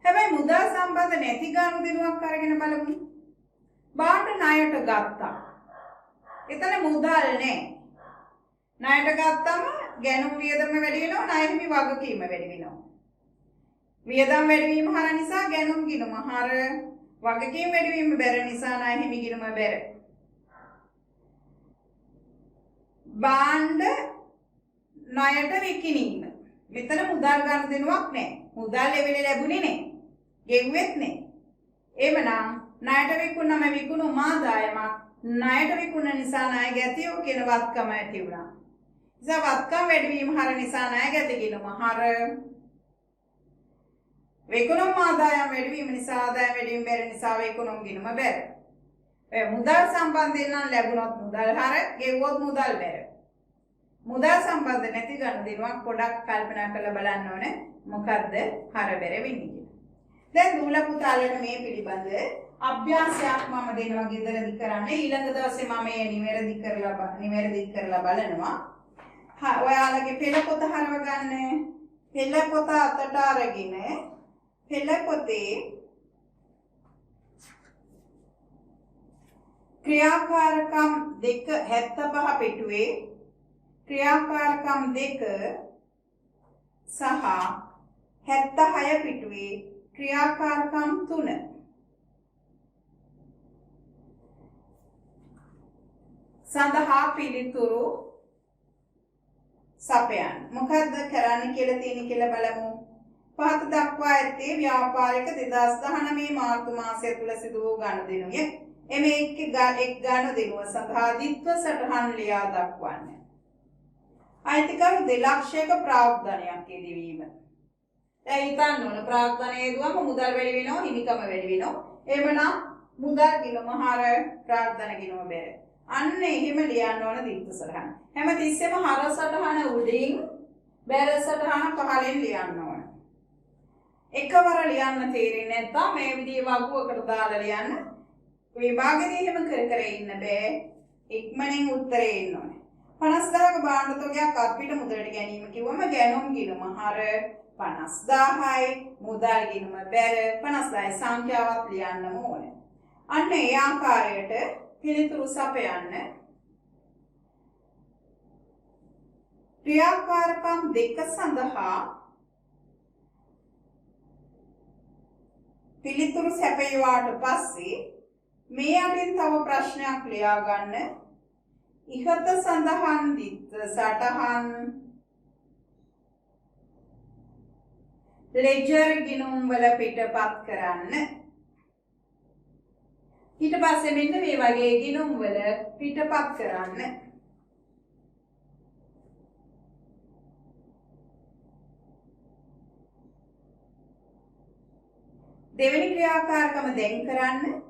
හැබැයි මුදල් සම්බන්ධ නැති ගනුදෙනුවක් අරගෙන බලමු. බාණ්ඩ ණයට ගත්තා. එතන මුදල් නැහැ. ණයට ගත්තම ගැනුම් වියදම වැඩි වෙනවා, ණය හිමි වගකීම වැඩි වෙනවා. වියදම් වැඩි වීම හර නිසා ගැනුම් ගිණුම හර, වගකීම් වැඩි වීම බැර නිසා ණය හිමි ගිණුම බැර. බාණ්ඩ ණයට විකිණීම. මෙතන මුදල් ගනුදෙනුවක් නැහැ. මුදල් ලැබෙන්නේ ලැබුණේ නැහැ. ගෙව්වෙත් නැහැ. එමනම් ණයට විකුණනම විකුණු ආදායමක් ණයට විකුණන නිසා ණය ගැතියෝ කියන වත්කම ඇති වුණා. නිසා වත්කම් වැඩි වීම හර නිසා ණය ගැති ගිණුම හර, විකුණුම් ආදායම් වැඩි වීම නිසා ආදායම් වැඩි වීම බැරි නිසා විකුණුම් ගිණුම බැර. මුදල් සම්බන්ධයෙන් නම් ලැබුණොත් මුදල් හර, ගෙවුවොත් මුදල් බැර. මුදල් සම්බන්ධ නැති ගනුදෙනුවක් පොඩක් කල්පනා කරලා බලන්න ඕනේ මොකද්ද හර බැර වෙන්නේ කියලා. දැන් දූල පුතාලට මේ පිළිබඳ අභ්‍යාසයක් මම දෙනවා ගෙදරදි කරන්න. ඊළඟ දවසේ මම මේ නිවැරදි කරලා බලනවා. ඔයාලගේ පෙළ පොත හරව ගන්න. පෙළ පොත අතට අරගෙන පෙළ පොතේ ක්‍රියාකාරකම් 275 පිටුවේ ක්‍රියාකාරකම් 2 සහ 76 පිටුවේ ක්‍රියාකාරකම් 3 සඳහා පිළිතුරු සපයන්න. මොකද්ද කරන්න කියලා තියෙන කියලා බලමු. පහත දක්වා ඇත්තේ ව්‍යාපාරික 2019 මාර්තු මාසය තුල සිදු වූ ගනුදෙනුය. එමේ එක් ගනුදෙනුව සඳහා දිත්ව සටහන් ලියා දක්වන්න. අයිතිකරු 2 ලක්ෂයක ප්‍රාග්ධනයක් යෙදවීම. දැන් හිතන්න ඕන ප්‍රාග්ධනය යෙදුවම මුදල් වැඩි වෙනවා, හිමිකම වැඩි වෙනවා. එමනම් මුදල් ගිණුම හර ප්‍රාග්ධන ගිණුම බැර. අන්න එහෙම ලියන්න ඕන දිත්ව සටහන. හැමතිස්සෙම හර සටහන උඩින් බැර සටහන පහලින් ලියන්න ඕන. එකවර ලියන්න තේරෙන්නේ නැත්නම් මේ විදිහේ වගුවකට දාලා ලියන්න. විභාගෙදී එහෙම කර ඉන්න බෑ. ඉක්මනින් උත්තරේ එන්න ඕනේ. 50000ක බාණ්ඩ තොගයක් අපිට මුදලට ගැනීම කිව්වම ගැනුම් ගිණුම හර 50000යි, මුදල් ගිණුම බැර 50000යි සංඛ්‍යාවක් ලියන්නම ඕනේ. අන්න ඒ ආකාරයට පිළිතුරු සපයන්න. ක්‍රියාකාරකම් 2 සඳහා පිළිතුරු සැපයුවාට පස්සේ මේ අටින් තව ප්‍රශ්නයක් ලියා ගන්න. ඉහත සඳහන් දිත්ව සටහන් ලෙජර් ගිණුම් වල පිටපත් කරන්න. ඊට පස්සේ මෙන්න මේ වගේ ගිණුම් වල පිටපත් කරන්න. දෙවෙනි ක්‍රියාකාරකම දැන් කරන්න.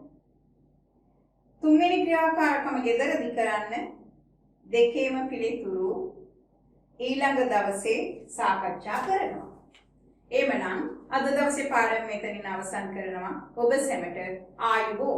තුන්වෙනි ක්‍රියාකාරකම ගෙදරදී කරන්න. දෙකේම පිළිතුරු ඊළඟ දවසේ සාකච්ඡා කරනවා. එමනම් අද දවසේ පාඩම මෙතනින් අවසන් කරනවා. ඔබ සැමට ආයුබෝවන්.